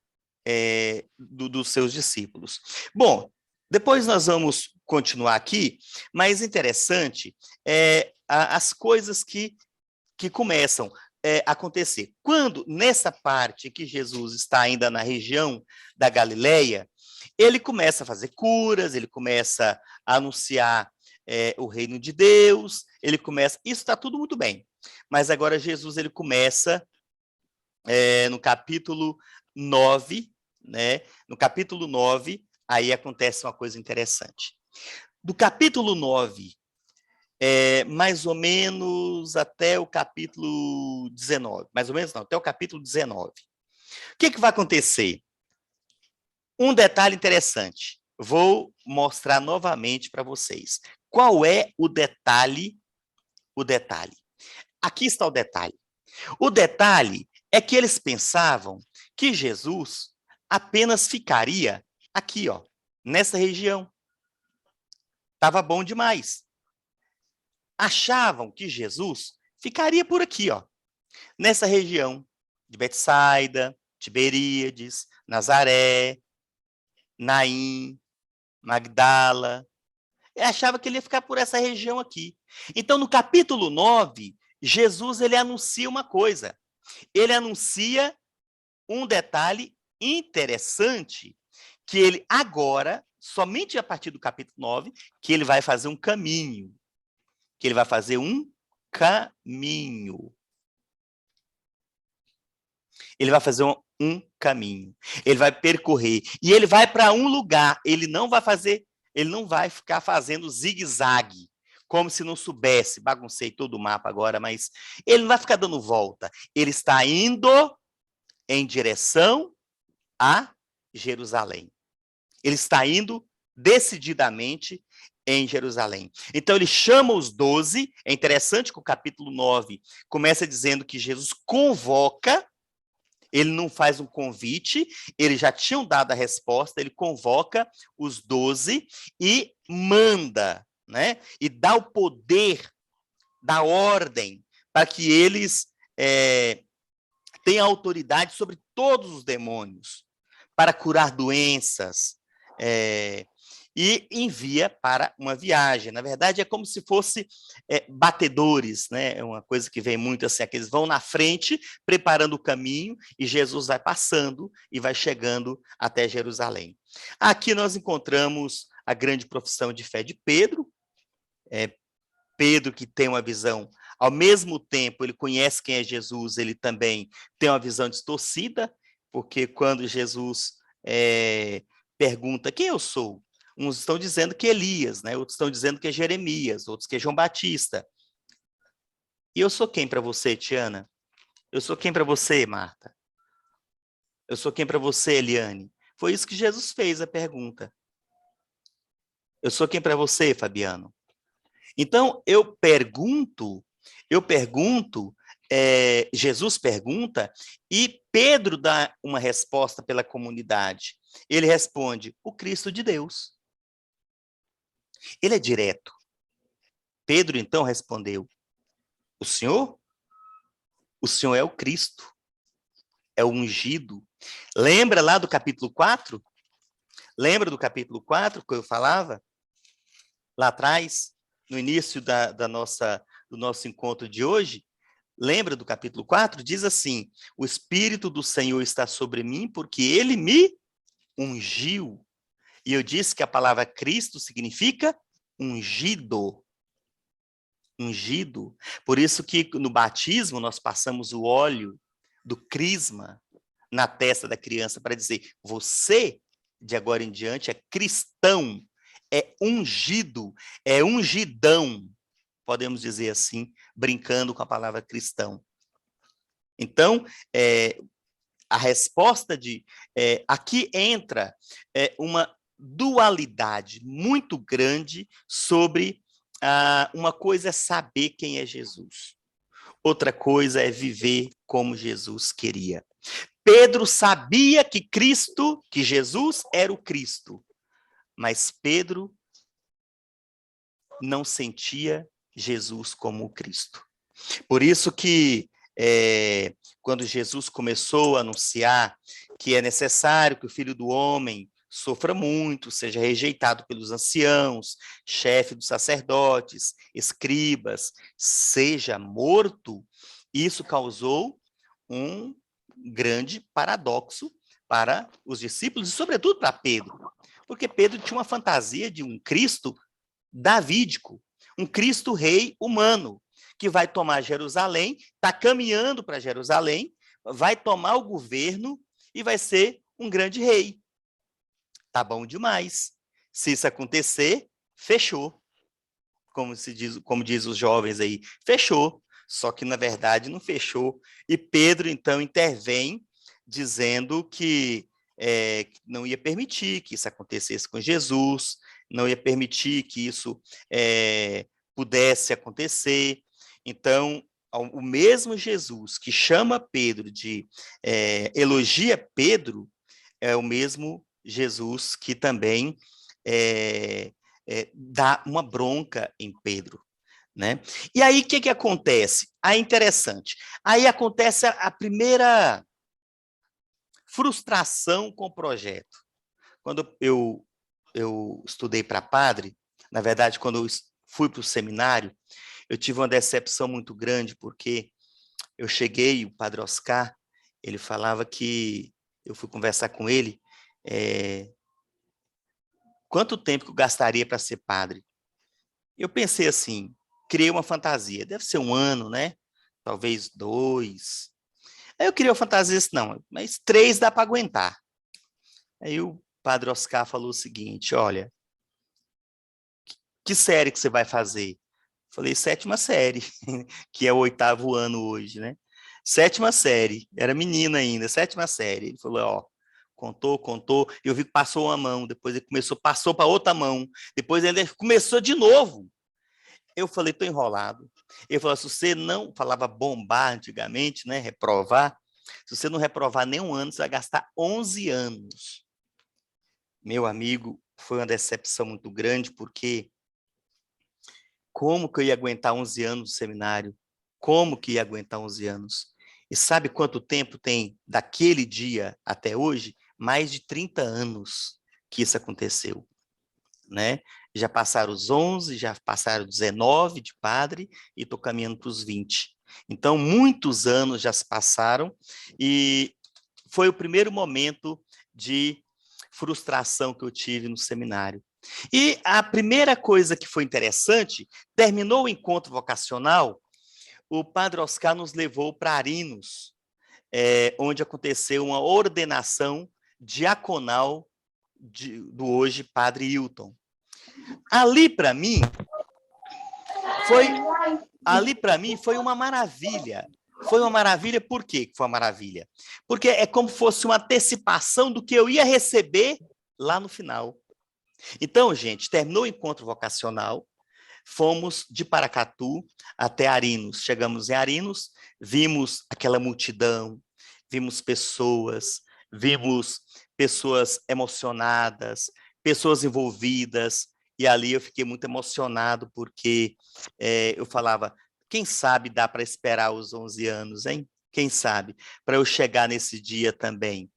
dos seus discípulos. Bom, depois nós vamos continuar aqui, mas interessante as coisas que começam a acontecer. Quando, nessa parte que Jesus está ainda na região da Galileia, ele começa a fazer curas, ele começa a anunciar o reino de Deus, ele começa... Isso está tudo muito bem. Mas agora Jesus ele começa no capítulo 9, né? No capítulo 9, aí acontece uma coisa interessante. Do capítulo 9, mais ou menos até o capítulo 19, mais ou menos não, até o capítulo 19. O que vai acontecer? Um detalhe interessante, vou mostrar novamente para vocês. Qual é o detalhe? O detalhe. Aqui está o detalhe. O detalhe é que eles pensavam que Jesus apenas ficaria aqui, ó, nessa região. Estava bom demais. Achavam que Jesus ficaria por aqui, ó, nessa região de Betsaida, Tiberíades, Nazaré, Naim, Magdala. Achava que ele ia ficar por essa região aqui. Então, no capítulo 9, Jesus ele anuncia uma coisa. Ele anuncia um detalhe interessante, que ele agora, somente a partir do capítulo 9, que ele vai fazer um caminho. Que ele vai fazer um caminho. Ele vai fazer um caminho. Ele vai percorrer. E ele vai para um lugar. Ele não vai ficar fazendo zigue-zague, como se não soubesse. Baguncei todo o mapa agora, mas ele não vai ficar dando volta. Ele está indo em direção a Jerusalém. Ele está indo decididamente em Jerusalém. Então, ele chama os 12. É interessante que o capítulo 9 começa dizendo que Jesus convoca. Ele não faz um convite, eles já tinham dado a resposta, ele convoca os 12 e manda, né? E dá o poder, dá ordem, para que eles tenham autoridade sobre todos os demônios, para curar doenças, e envia para uma viagem. Na verdade, é como se fosse batedores, né? É uma coisa que vem muito assim, aqueles vão na frente, preparando o caminho, e Jesus vai passando e vai chegando até Jerusalém. Aqui nós encontramos a grande profissão de fé de Pedro, Pedro que tem uma visão, ao mesmo tempo ele conhece quem é Jesus, ele também tem uma visão distorcida, porque quando Jesus pergunta quem eu sou, uns estão dizendo que é Elias, né? Outros estão dizendo que é Jeremias, outros que é João Batista. E eu sou quem para você, Tiana? Eu sou quem para você, Marta? Eu sou quem para você, Eliane? Foi isso que Jesus fez a pergunta. Eu sou quem para você, Fabiano? Então, Jesus pergunta, e Pedro dá uma resposta pela comunidade. Ele responde, o Cristo de Deus. Ele é direto. Pedro, então, respondeu, o Senhor? O Senhor é o Cristo, é o ungido. Lembra lá do capítulo 4? Lembra do capítulo 4 que eu falava? Lá atrás, no início do nosso encontro de hoje? Lembra do capítulo 4? Diz assim, o Espírito do Senhor está sobre mim porque ele me ungiu. E eu disse que a palavra Cristo significa ungido. Ungido. Por isso que no batismo nós passamos o óleo do crisma na testa da criança para dizer, você, de agora em diante, é cristão, é ungido, é ungidão, podemos dizer assim, brincando com a palavra cristão. Então, a resposta aqui entra uma dualidade muito grande sobre uma coisa é saber quem é Jesus. Outra coisa é viver como Jesus queria. Pedro sabia que Jesus era o Cristo, mas Pedro não sentia Jesus como o Cristo. Por isso que quando Jesus começou a anunciar que é necessário que o Filho do Homem sofra muito, seja rejeitado pelos anciãos, chefe dos sacerdotes, escribas, seja morto, isso causou um grande paradoxo para os discípulos e, sobretudo, para Pedro, porque Pedro tinha uma fantasia de um Cristo davídico, um Cristo rei humano, que vai tomar Jerusalém, está caminhando para Jerusalém, vai tomar o governo e vai ser um grande rei. Tá bom demais. Se isso acontecer, fechou. Como diz os jovens aí, fechou. Só que, na verdade, não fechou. E Pedro, então, intervém, dizendo que não ia permitir que isso acontecesse com Jesus, não ia permitir que isso pudesse acontecer. Então, o mesmo Jesus que chama Pedro elogia Pedro, é o mesmo Jesus que também dá uma bronca em Pedro, né? E aí, o que acontece? Aí, interessante. Aí acontece a primeira frustração com o projeto. Quando eu estudei para padre, na verdade, quando eu fui para o seminário, eu tive uma decepção muito grande, porque eu cheguei, o padre Oscar, ele falava que, eu fui conversar com ele, quanto tempo que eu gastaria para ser padre? Eu pensei assim, criei uma fantasia, deve ser 1 ano, né? Talvez 2. Aí eu criei uma fantasia assim, não, mas 3 dá para aguentar. Aí o padre Oscar falou o seguinte, olha, que série que você vai fazer? Falei, 7ª série, que é o 8º ano hoje, né? 7ª série, era menina ainda, 7ª série. Ele falou, ó, contou, eu vi que passou uma mão, depois ele passou para outra mão, depois ele começou de novo. Eu falei, tô enrolado. Ele falou, se você não, falava bombar antigamente, né, reprovar, se você não reprovar nem 1 ano, você vai gastar 11 anos. Meu amigo, foi uma decepção muito grande, porque como que eu ia aguentar 11 anos no seminário? Como que ia aguentar 11 anos? E sabe quanto tempo tem daquele dia até hoje? Mais de 30 anos que isso aconteceu, né? Já passaram os 11, já passaram 19 de padre e estou caminhando para os 20. Então, muitos anos já se passaram e foi o primeiro momento de frustração que eu tive no seminário. E a primeira coisa que foi interessante, terminou o encontro vocacional, o padre Oscar nos levou para Arinos, onde aconteceu uma ordenação diaconal do hoje padre Hilton. Ali para mim foi uma maravilha. Foi uma maravilha, por quê que foi uma maravilha? Porque é como se fosse uma antecipação do que eu ia receber lá no final. Então, gente, terminou o encontro vocacional, fomos de Paracatu até Arinos. Chegamos em Arinos, vimos aquela multidão, vimos pessoas emocionadas, pessoas envolvidas, e ali eu fiquei muito emocionado, porque eu falava, quem sabe dá para esperar os 11 anos, hein? Quem sabe? Para eu chegar nesse dia também.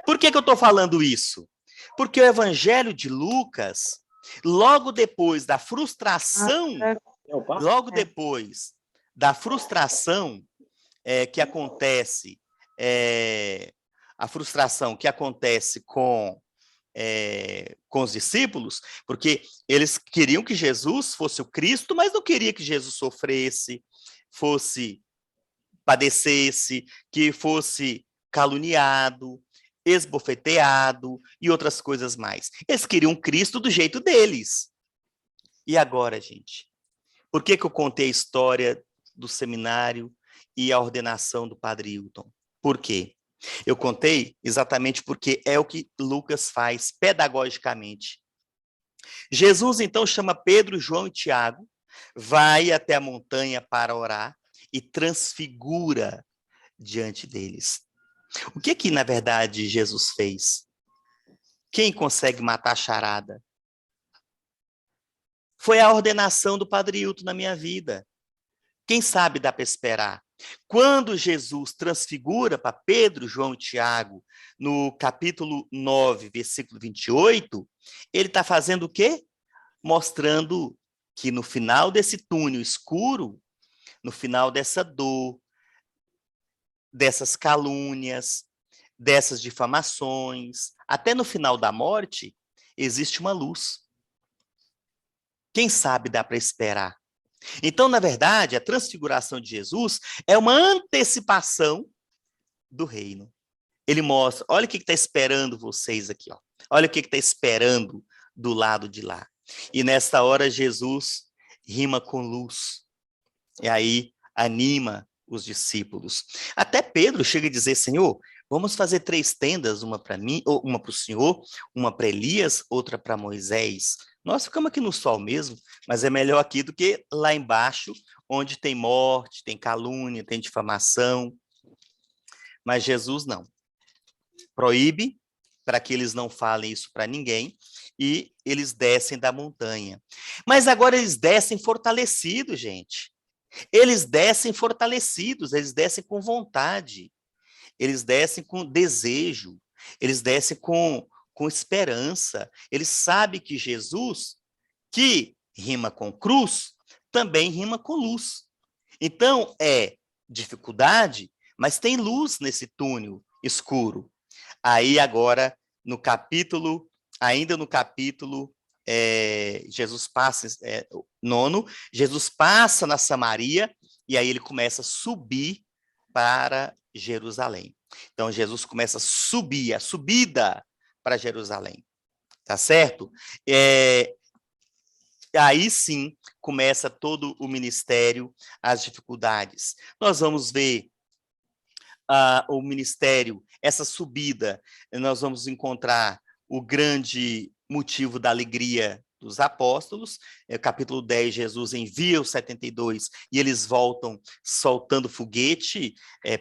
Por que eu estou falando isso? Porque o Evangelho de Lucas, logo depois da frustração, que acontece, a frustração que acontece com os discípulos, porque eles queriam que Jesus fosse o Cristo, mas não queria que Jesus sofresse, padecesse, que fosse caluniado, esbofeteado e outras coisas mais. Eles queriam Cristo do jeito deles. E agora, gente? Por que eu contei a história do seminário e a ordenação do padre Hilton? Por quê? Eu contei exatamente porque é o que Lucas faz pedagogicamente. Jesus, então, chama Pedro, João e Tiago, vai até a montanha para orar e transfigura diante deles. O que, na verdade, Jesus fez? Quem consegue matar a charada? Foi a ordenação do padre Hilton na minha vida. Quem sabe dá para esperar? Quando Jesus transfigura para Pedro, João e Tiago, no capítulo 9, versículo 28, ele está fazendo o quê? Mostrando que no final desse túnel escuro, no final dessa dor, dessas calúnias, dessas difamações, até no final da morte, existe uma luz. Quem sabe dá para esperar. Então, na verdade, a transfiguração de Jesus é uma antecipação do reino. Ele mostra, olha o que está esperando vocês aqui, ó. Olha o que está esperando do lado de lá. E nesta hora, Jesus rima com luz. E aí anima os discípulos. Até Pedro chega a dizer, Senhor, vamos fazer 3 tendas, uma para mim, ou uma para o Senhor, uma para Elias, outra para Moisés. Nós ficamos aqui no sol mesmo, mas é melhor aqui do que lá embaixo, onde tem morte, tem calúnia, tem difamação. Mas Jesus não. Proíbe para que eles não falem isso para ninguém, e eles descem da montanha. Mas agora eles descem fortalecidos, gente. Eles descem fortalecidos, eles descem com vontade, eles descem com desejo, eles descem com esperança. Eles sabem que Jesus, que rima com cruz, também rima com luz. Então, é dificuldade, mas tem luz nesse túnel escuro. Aí agora, ainda no capítulo Jesus passa, 9, Jesus passa na Samaria, e aí ele começa a subir para Jerusalém. Então, Jesus começa a subir, a subida para Jerusalém, tá certo? Aí sim, começa todo o ministério, as dificuldades. Nós vamos ver o ministério, essa subida, nós vamos encontrar o grande motivo da alegria dos apóstolos. Capítulo 10, Jesus envia os 72 e eles voltam soltando foguete,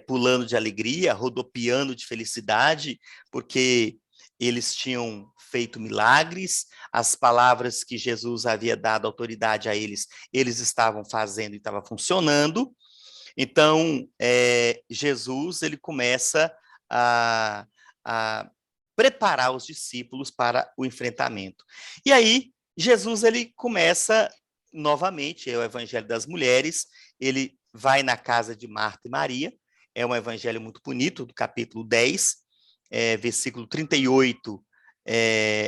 pulando de alegria, rodopiando de felicidade, porque eles tinham feito milagres, as palavras que Jesus havia dado autoridade a eles, eles estavam fazendo e estava funcionando. Então, Jesus ele começa a preparar os discípulos para o enfrentamento. E aí, Jesus ele começa novamente, é o Evangelho das Mulheres, ele vai na casa de Marta e Maria, é um evangelho muito bonito, do capítulo 10, versículo 38,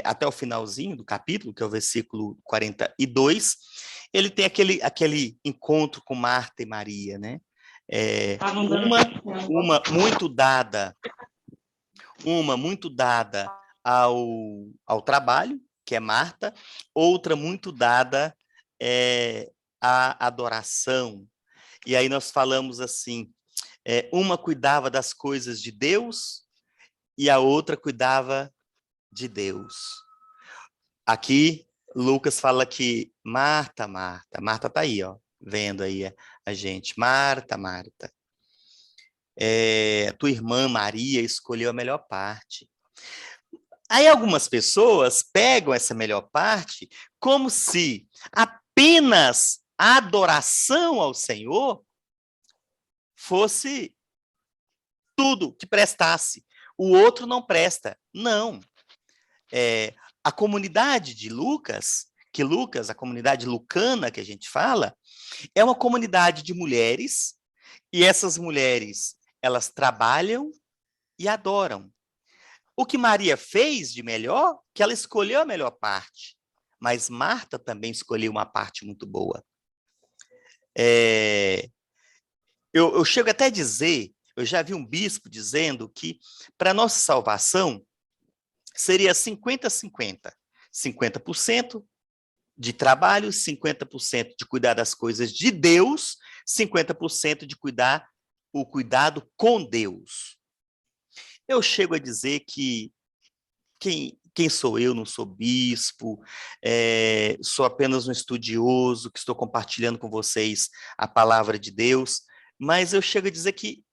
até o finalzinho do capítulo, que é o versículo 42, ele tem aquele encontro com Marta e Maria, né? Uma muito dada ao trabalho, que é Marta, outra muito dada à adoração. E aí nós falamos assim, uma cuidava das coisas de Deus e a outra cuidava de Deus. Aqui, Lucas fala que Marta está aí, ó, vendo aí a gente. Marta. Tua irmã Maria escolheu a melhor parte. Aí algumas pessoas pegam essa melhor parte como se apenas a adoração ao Senhor fosse tudo que prestasse. O outro não presta. Não. A comunidade de Lucas, a comunidade lucana que a gente fala, é uma comunidade de mulheres, e essas mulheres, elas trabalham e adoram. O que Maria fez de melhor, que ela escolheu a melhor parte, mas Marta também escolheu uma parte muito boa. Eu chego até a dizer, eu já vi um bispo dizendo que para nossa salvação seria 50-50. 50% de trabalho, 50% de cuidar das coisas de Deus, 50% de o cuidado com Deus. Eu chego a dizer que quem sou eu? Não sou bispo, sou apenas um estudioso que estou compartilhando com vocês a palavra de Deus, mas eu chego a dizer que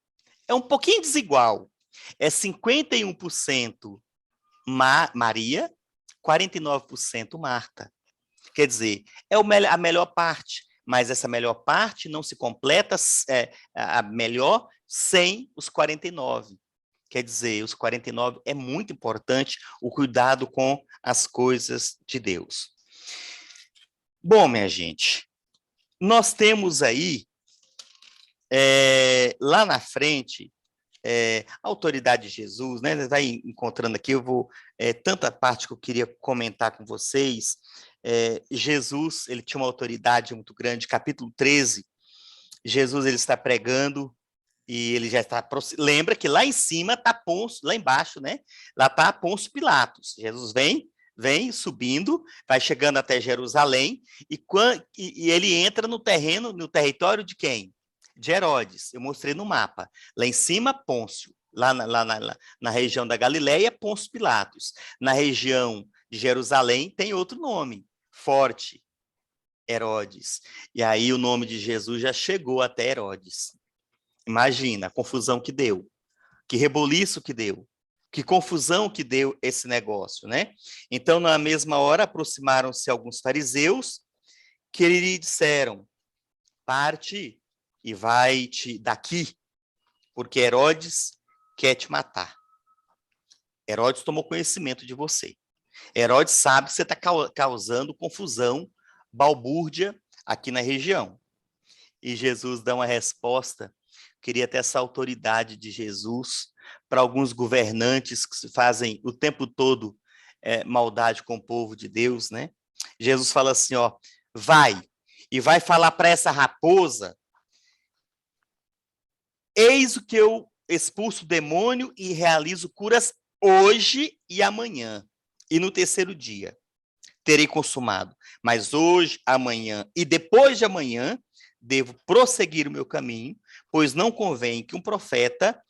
é um pouquinho desigual. É 51% Maria, 49% Marta. Quer dizer, a melhor parte, mas essa melhor parte não se completa, a melhor, sem os 49. Quer dizer, os 49 é muito importante o cuidado com as coisas de Deus. Bom, minha gente, nós temos aí, lá na frente, a autoridade de Jesus, né? Você vai encontrando aqui, eu vou, tanta parte que eu queria comentar com vocês. Jesus, ele tinha uma autoridade muito grande. Capítulo 13, Jesus, ele está pregando e ele já está, lembra que lá em cima está Pôncio, lá embaixo, né? Lá está Pôncio Pilatos. Jesus vem subindo, vai chegando até Jerusalém e ele entra no território de quem? De Herodes. Eu mostrei no mapa. Lá em cima, Pôncio. Lá na região da Galileia, Pôncio Pilatos. Na região de Jerusalém, tem outro nome, forte, Herodes. E aí o nome de Jesus já chegou até Herodes. Imagina a confusão que deu, que reboliço que deu, que confusão que deu esse negócio, né? Então, na mesma hora, aproximaram-se alguns fariseus que lhe disseram: parte e vai-te daqui, porque Herodes quer te matar. Herodes tomou conhecimento de você. Herodes sabe que você está causando confusão, balbúrdia aqui na região. E Jesus dá uma resposta. Queria ter essa autoridade de Jesus para alguns governantes que fazem o tempo todo maldade com o povo de Deus, né? Jesus fala assim, ó, vai falar para essa raposa: eis o que eu expulso o demônio e realizo curas hoje e amanhã, e no terceiro dia terei consumado. Mas hoje, amanhã e depois de amanhã devo prosseguir o meu caminho, pois não convém que um profeta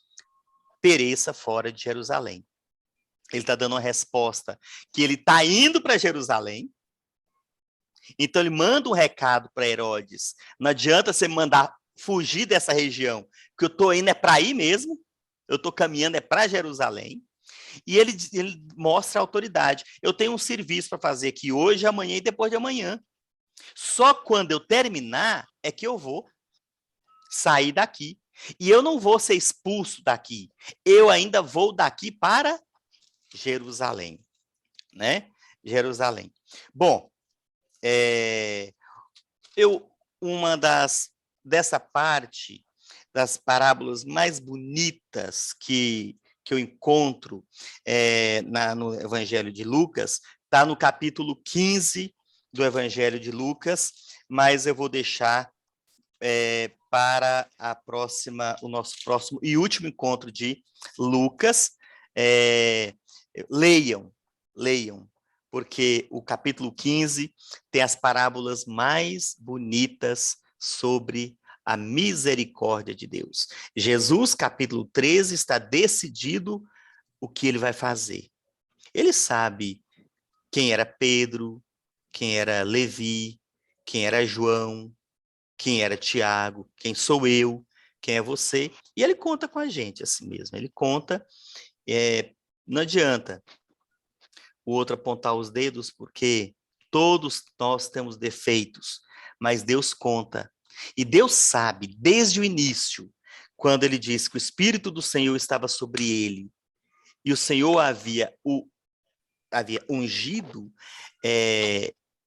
pereça fora de Jerusalém. Ele está dando uma resposta que ele está indo para Jerusalém, então ele manda um recado para Herodes: não adianta você mandar fugir dessa região, que eu estou indo para aí mesmo, eu estou caminhando para Jerusalém. E ele mostra a autoridade. Eu tenho um serviço para fazer aqui hoje, amanhã e depois de amanhã. Só quando eu terminar é que eu vou sair daqui. E eu não vou ser expulso daqui. Eu ainda vou daqui para Jerusalém, né? Jerusalém. Bom, uma dessa parte das parábolas mais bonitas que eu encontro no Evangelho de Lucas, está no capítulo 15 do Evangelho de Lucas, mas eu vou deixar para o nosso próximo e último encontro de Lucas. Leiam, porque o capítulo 15 tem as parábolas mais bonitas sobre a misericórdia de Deus. Jesus, capítulo 13, está decidido o que ele vai fazer. Ele sabe quem era Pedro, quem era Levi, quem era João, quem era Tiago, quem sou eu, quem é você. E ele conta com a gente assim mesmo. Ele conta, não adianta o outro apontar os dedos, porque todos nós temos defeitos, mas Deus conta. E Deus sabe, desde o início, quando ele disse que o Espírito do Senhor estava sobre ele, e o Senhor havia ungido,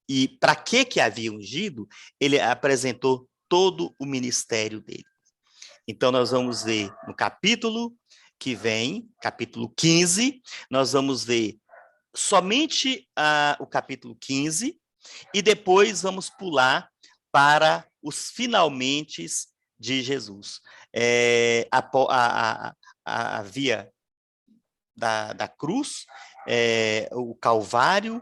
e para que havia ungido, ele apresentou todo o ministério dele. Então, nós vamos ver no capítulo que vem, capítulo 15, nós vamos ver somente o capítulo 15, e depois vamos pular para os finalmente de Jesus. A via da cruz, o Calvário,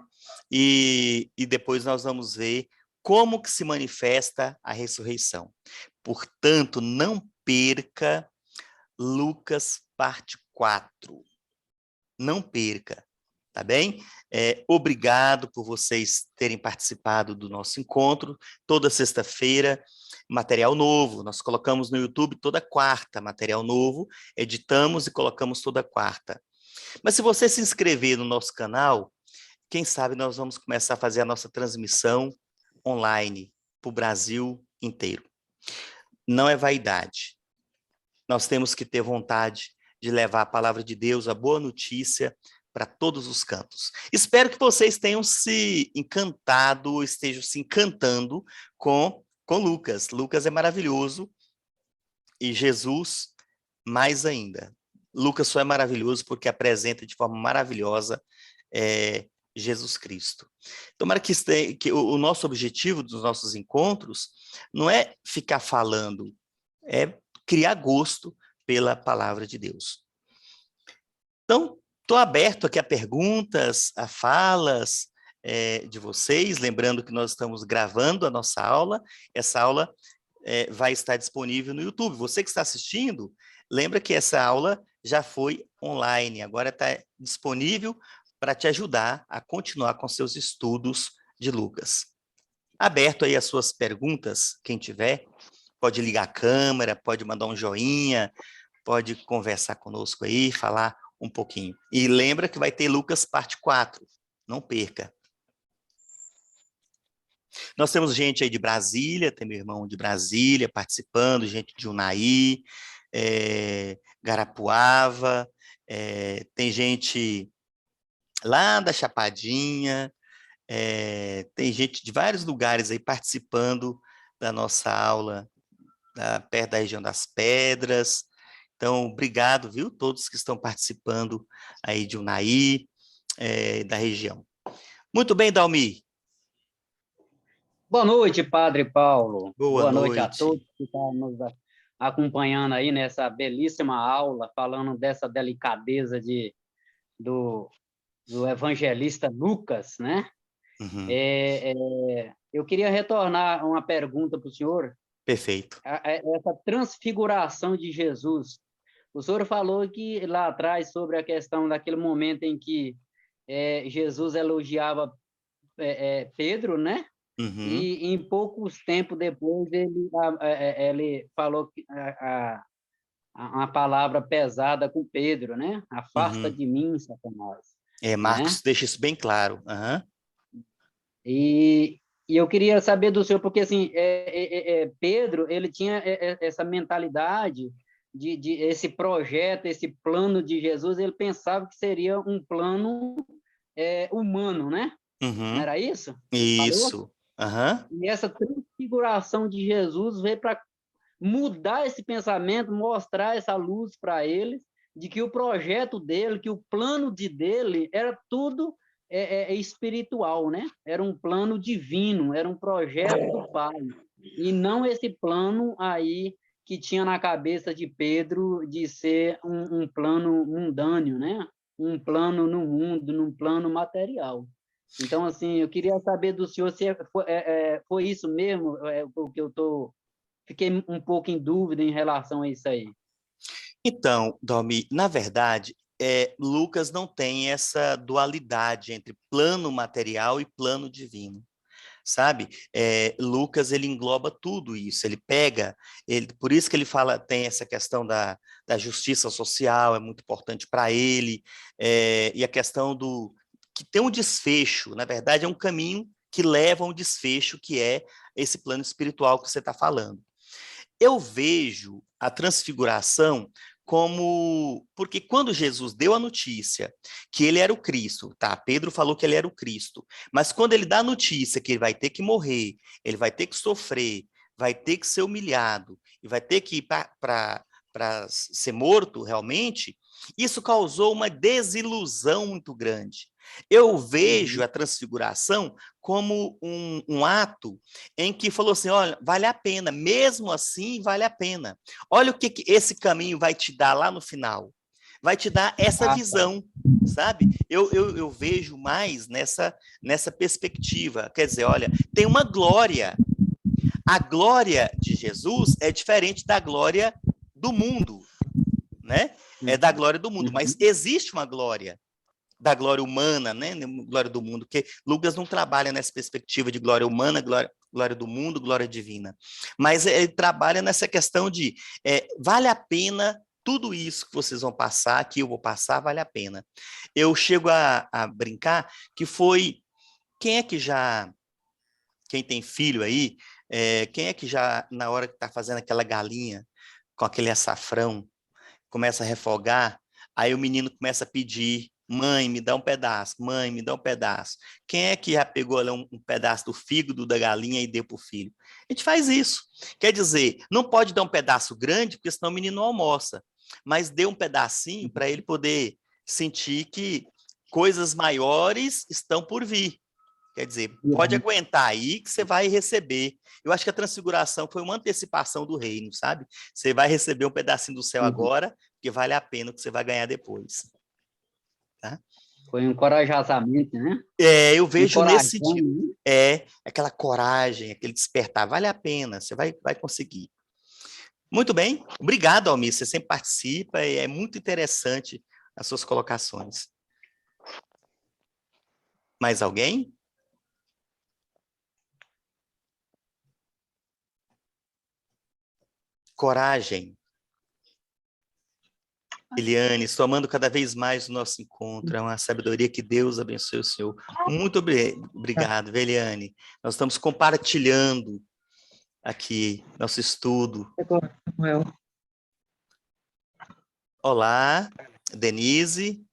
e depois nós vamos ver como que se manifesta a ressurreição. Portanto, não perca Lucas parte 4. Não perca, tá bem? Obrigado por vocês terem participado do nosso encontro. Toda sexta-feira, material novo. Nós colocamos no YouTube toda quarta, material novo. Editamos e colocamos toda quarta. Mas se você se inscrever no nosso canal, quem sabe nós vamos começar a fazer a nossa transmissão online. para o Brasil inteiro. Não é vaidade. Nós temos que ter vontade de levar a palavra de Deus, a boa notícia, para todos os cantos. Espero que vocês tenham se encantado, estejam se encantando com Lucas. Lucas é maravilhoso e Jesus mais ainda. Lucas só é maravilhoso porque apresenta de forma maravilhosa Jesus Cristo. Tomara que o nosso objetivo dos nossos encontros não é ficar falando, é criar gosto pela palavra de Deus. Então, estou aberto aqui a perguntas, a falas de vocês, lembrando que nós estamos gravando a nossa aula, essa aula vai estar disponível no YouTube. Você que está assistindo, lembra que essa aula já foi online, agora está disponível para te ajudar a continuar com seus estudos de Lucas. Aberto aí as suas perguntas, quem tiver, pode ligar a câmera, pode mandar um joinha, pode conversar conosco aí, falar um pouquinho. E lembra que vai ter Lucas parte 4, não perca. Nós temos gente aí de Brasília, tem meu irmão de Brasília participando, gente de Unai, Garapuava, tem gente lá da Chapadinha, tem gente de vários lugares aí participando da nossa aula, perto da região das Pedras. Então, obrigado, viu, todos que estão participando aí de Unai, da região. Muito bem, Dalmi. Boa noite, Padre Paulo. Boa noite a noite. todos que estão nos acompanhando aí nessa belíssima aula, falando dessa delicadeza do evangelista Lucas, né? Uhum. Eu queria retornar uma pergunta para o senhor. Perfeito. Essa transfiguração de Jesus. O senhor falou que lá atrás sobre a questão daquele momento em que Jesus elogiava Pedro, né? Uhum. E em poucos tempos depois ele falou uma palavra pesada com Pedro, né? Afasta de mim, Satanás. Marcos né? deixa isso bem claro. Uhum. E eu queria saber do senhor, porque assim, Pedro, ele tinha essa mentalidade de esse projeto, esse plano de Jesus, ele pensava que seria um plano humano, né? Uhum. Não era isso? Isso. Uhum. E essa transfiguração de Jesus veio para mudar esse pensamento, mostrar essa luz para eles, de que o projeto dele, que o plano dele era tudo espiritual, né? Era um plano divino, era um projeto do Pai. E não esse plano aí que tinha na cabeça de Pedro de ser um plano mundâneo, né? Um plano no mundo, num plano material. Então, assim, eu queria saber do senhor se foi isso mesmo, o que fiquei um pouco em dúvida em relação a isso aí. Então, Dalmi, na verdade, Lucas não tem essa dualidade entre plano material e plano divino. Sabe? Lucas, ele engloba tudo isso, ele pega, por isso que ele fala, tem essa questão da justiça social, é muito importante para ele, e a questão que tem um desfecho, na verdade é um caminho que leva a um desfecho, que é esse plano espiritual que você está falando. Eu vejo a transfiguração porque quando Jesus deu a notícia que ele era o Cristo, tá? Pedro falou que ele era o Cristo, mas quando ele dá a notícia que ele vai ter que morrer, ele vai ter que sofrer, vai ter que ser humilhado e vai ter que ir para ser morto realmente, isso causou uma desilusão muito grande. Eu vejo a transfiguração como um ato em que falou assim, olha, vale a pena, mesmo assim vale a pena. Olha o que esse caminho vai te dar lá no final. Vai te dar essa visão, sabe? Eu vejo mais nessa perspectiva. Quer dizer, olha, tem uma glória. A glória de Jesus é diferente da glória do mundo, né? É da glória do mundo, mas existe uma glória da glória humana, né? Glória do mundo, porque Lucas não trabalha nessa perspectiva de glória humana, glória do mundo, glória divina, mas ele trabalha nessa questão de vale a pena tudo isso que vocês vão passar, que eu vou passar, vale a pena. Eu chego a brincar que foi, quem é que já quem tem filho aí, quem é que já, na hora que está fazendo aquela galinha com aquele açafrão, começa a refogar, aí o menino começa a pedir: mãe, me dá um pedaço, mãe, me dá um pedaço. Quem é que já pegou ali um pedaço do fígado da galinha e deu para o filho? A gente faz isso. Quer dizer, não pode dar um pedaço grande, porque senão o menino não almoça, mas dê um pedacinho para ele poder sentir que coisas maiores estão por vir. Quer dizer, pode aguentar aí que você vai receber. Eu acho que a transfiguração foi uma antecipação do reino, sabe? Você vai receber um pedacinho do céu agora, que vale a pena o que você vai ganhar depois. Tá? Foi um encorajamento, né? Eu vejo nesse Encorajando, sentido. né? Aquela coragem, aquele despertar, vale a pena, você vai conseguir. Muito bem, obrigado, Almir, você sempre participa e é muito interessante as suas colocações. Mais alguém? Coragem. Eliane, somando cada vez mais o nosso encontro, é uma sabedoria que Deus abençoe o senhor. Muito obrigado, Eliane. Nós estamos compartilhando aqui nosso estudo. Olá, Denise.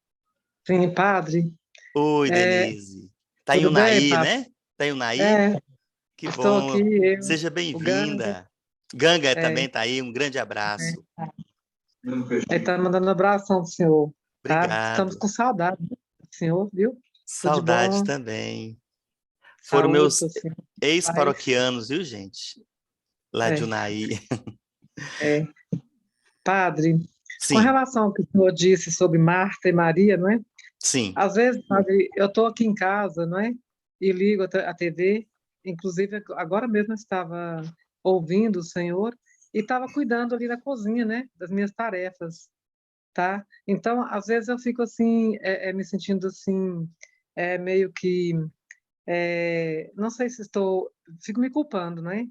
Sim, padre. Oi, Denise. Tá em Tudo bem, Unai, padre? né? Tá em Unai? Que Estou aqui, bom. eu, Seja o Ganga. bem-vinda. Ganga É, também tá aí, um grande abraço. ele está mandando um abração pro senhor, tá? Estamos Obrigado. com saudade do senhor, viu? Tudo de Saudade bom, também. Foram saúde meus pro senhor, paz. ex-paroquianos, viu, gente? Lá de É, Unai. é. Padre, com Sim, relação ao que o senhor disse sobre Marta e Maria, não é? sim. Às vezes, padre, eu estou aqui em casa, não é? E ligo a TV, inclusive agora mesmo eu estava ouvindo o senhor e estava cuidando ali da cozinha, né? Das minhas tarefas, tá? Então, às vezes eu fico assim, me sentindo assim, meio que, não sei se estou, fico me culpando, né?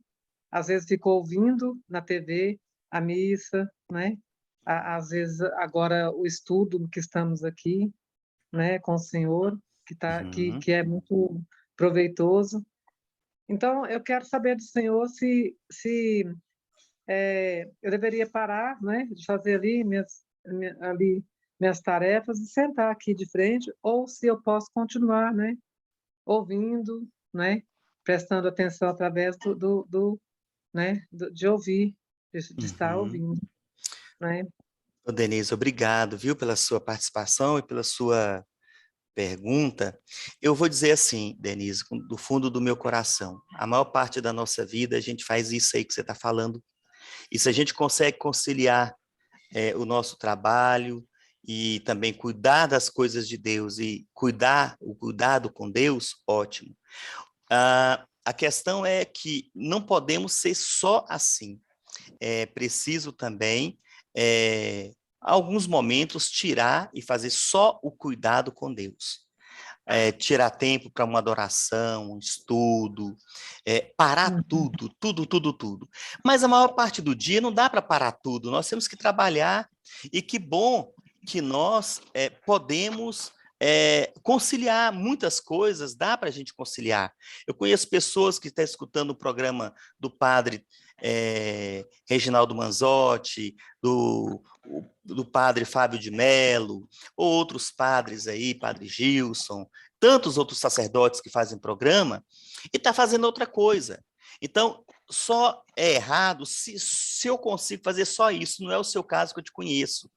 Às vezes fico ouvindo na TV a missa, né? Às vezes agora o estudo que estamos aqui, né, com o Senhor, Uhum. que é muito proveitoso. Então, eu quero saber do Senhor se eu deveria parar, né, de fazer ali minhas tarefas e sentar aqui de frente, ou se eu posso continuar, né, ouvindo, né, prestando atenção através de ouvir, de estar Uhum. ouvindo, né? Ô, Denise, obrigado, viu, pela sua participação e pela sua pergunta. Eu vou dizer assim, Denise, do fundo do meu coração, a maior parte da nossa vida a gente faz isso aí que você está falando. E se a gente consegue conciliar o nosso trabalho e também cuidar das coisas de Deus e o cuidado com Deus, ótimo. A questão é que não podemos ser só assim. É preciso também, alguns momentos, tirar e fazer só o cuidado com Deus. Tirar tempo para uma adoração, um estudo, parar Uhum. tudo, tudo, tudo, tudo. Mas a maior parte do dia não dá para parar tudo, nós temos que trabalhar, e que bom que nós podemos conciliar muitas coisas, dá para a gente conciliar. Eu conheço pessoas que estão escutando o programa do padre Reginaldo Manzotti, do padre Fábio de Mello, outros padres aí, padre Gilson, tantos outros sacerdotes que fazem programa, e está fazendo outra coisa. Então, só é errado se eu consigo fazer só isso, não é o seu caso que eu te conheço.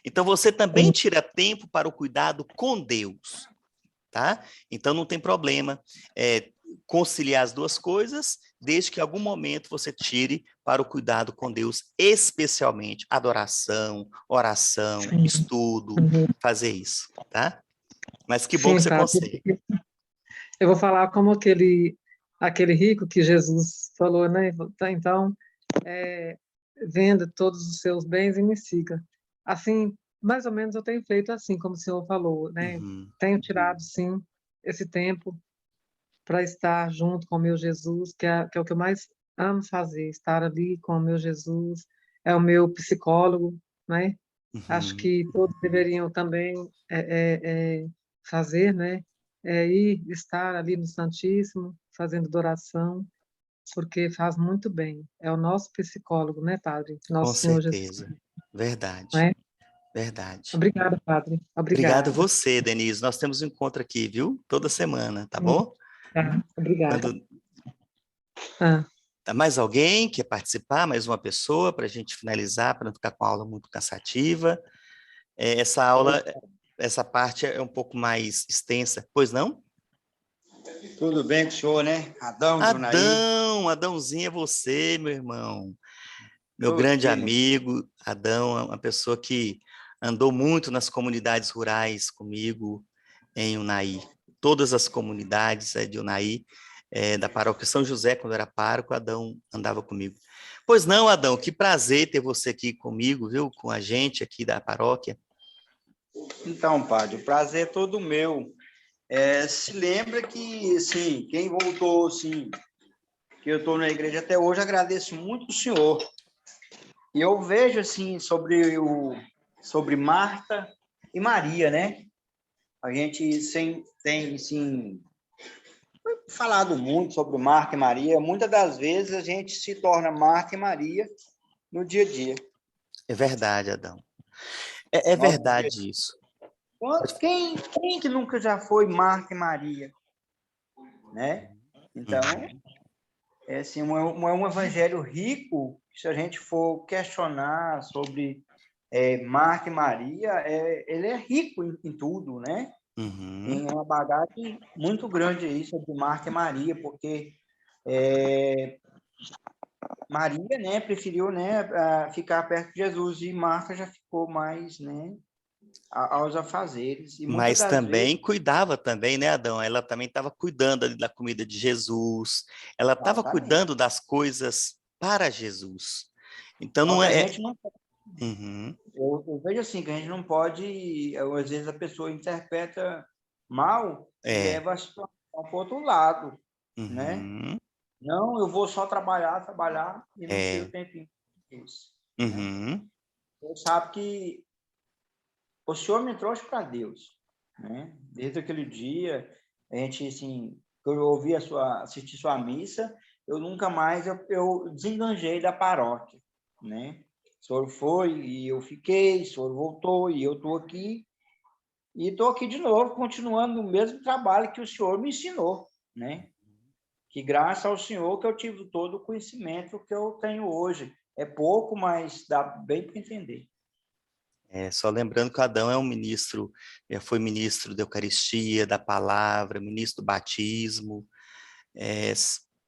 Então, você também tira tempo para o cuidado com Deus, tá? Então, não tem problema conciliar as duas coisas, desde que em algum momento você tire para o cuidado com Deus, especialmente adoração, oração, Sim. estudo, Uhum. fazer isso, tá? Mas que bom que Sim, você consegue. padre. Eu vou falar como aquele rico que Jesus falou, né? Então, é, venda todos os seus bens e me siga. Assim, mais ou menos eu tenho feito assim, como o senhor falou, né? Uhum, Tenho tirado, sim, esse tempo para estar junto com o meu Jesus, que é o que eu mais amo fazer, estar ali com o meu Jesus, é o meu psicólogo, né? Acho uhum, que todos deveriam também fazer, né? Ir estar ali no Santíssimo, fazendo adoração, porque faz muito bem. É o nosso psicólogo, né, Padre? Com Nosso Senhor Jesus, certeza. Verdade. não é? Verdade. Obrigada, Padre. Obrigado Obrigada. você, Denise. Nós temos um encontro aqui, viu? Toda semana, tá bom? Tá, obrigada. Quando Ah, mais alguém quer participar, mais uma pessoa, para a gente finalizar, para não ficar com a aula muito cansativa. Essa aula, essa parte é um pouco mais extensa, pois não? Tudo bem com o senhor, né? Adão, Junaí. Adãozinho é você, meu irmão. Meu Tô grande aqui, meu filho. amigo, Adão, é uma pessoa que andou muito nas comunidades rurais comigo em Unai. Todas as comunidades de Unai, da paróquia São José, quando eu era pároco, Adão andava comigo. Pois não, Adão, que prazer ter você aqui comigo, viu? Com a gente aqui da paróquia. Então, padre, o prazer é todo meu. Se lembra que, assim, quem voltou, assim, que eu estou na igreja até hoje, agradeço muito o senhor. E eu vejo, assim, sobre Marta e Maria, né? A gente tem, assim, falado muito sobre Marta e Maria. Muitas das vezes a gente se torna Marta e Maria no dia a dia. É verdade, Adão. É verdade isso. Quem que nunca já foi Marta e Maria, né? Então, é assim, um evangelho rico, se a gente for questionar sobre Marta e Maria, ele é rico em tudo, né? Uhum. Tem uma bagagem muito grande aí sobre Marta e Maria, porque Maria, né, preferiu, né, ficar perto de Jesus, e Marta já ficou mais, né, aos afazeres. E muitas Mas das vezes também cuidava também, né, Adão? Ela também estava cuidando ali da comida de Jesus. Ela estava exatamente. cuidando das coisas para Jesus. Então Só não que a é. gente não. Uhum. Eu vejo assim, que a gente não pode, às vezes a pessoa interpreta mal e É. leva a situação para o outro lado, né? Uhum. Não, eu vou só trabalhar e não ter É. o tempinho disso, né? Uhum. Eu sabe que o Senhor me trouxe para Deus, né? Desde aquele dia, a gente, assim, que eu ouvi assistir sua missa, eu nunca mais, eu desenganjei da paróquia, né? O senhor foi e eu fiquei, o senhor voltou e eu estou aqui. E estou aqui de novo, continuando no mesmo trabalho que o senhor me ensinou, né? Que graças ao senhor que eu tive todo o conhecimento que eu tenho hoje. É pouco, mas dá bem para entender. Só lembrando que o Adão é um ministro, foi ministro da Eucaristia, da Palavra, ministro do batismo,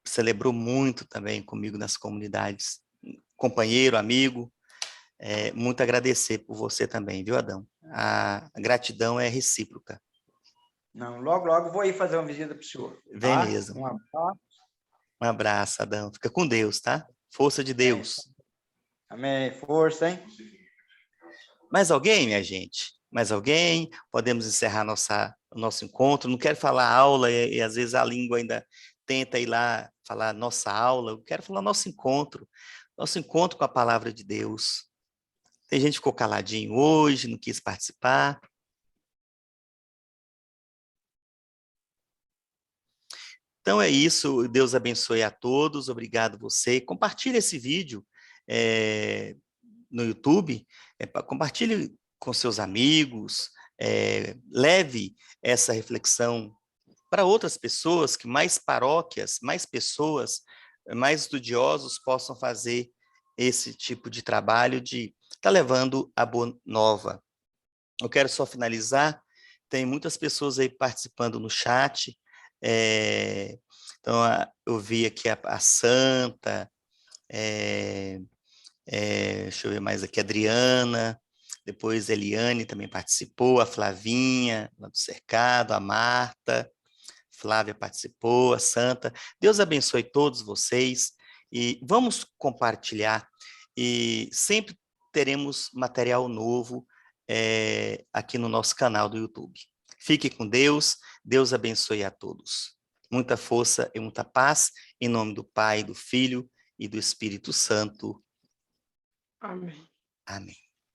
celebrou muito também comigo nas comunidades, companheiro, amigo. Muito agradecer por você também, viu, Adão? A gratidão é recíproca. Não, logo vou ir fazer uma visita para o senhor. Vem Tá? mesmo. Um abraço. Um abraço, Adão. Fica com Deus, tá? Força de Deus. Amém. Força, hein? Mais alguém, minha gente? Mais alguém? Podemos encerrar o nosso encontro. Não quero falar aula e às vezes a língua ainda tenta ir lá falar nossa aula. Eu quero falar nosso encontro com a palavra de Deus. Tem gente que ficou caladinho hoje, não quis participar. Então é isso, Deus abençoe a todos, obrigado você. Compartilhe esse vídeo no YouTube, compartilhe com seus amigos, leve essa reflexão para outras pessoas, que mais paróquias, mais pessoas, mais estudiosos possam fazer esse tipo de trabalho de estar levando a boa nova. Eu quero só finalizar, tem muitas pessoas aí participando no chat, então eu vi aqui a Santa, deixa eu ver mais aqui, a Adriana, depois a Eliane também participou, a Flavinha, lá do Cercado, a Marta, Flávia participou, a Santa. Deus abençoe todos vocês e vamos compartilhar e sempre teremos material novo aqui no nosso canal do YouTube. Fique com Deus, Deus abençoe a todos. Muita força e muita paz, em nome do Pai, do Filho e do Espírito Santo. amém. Amém.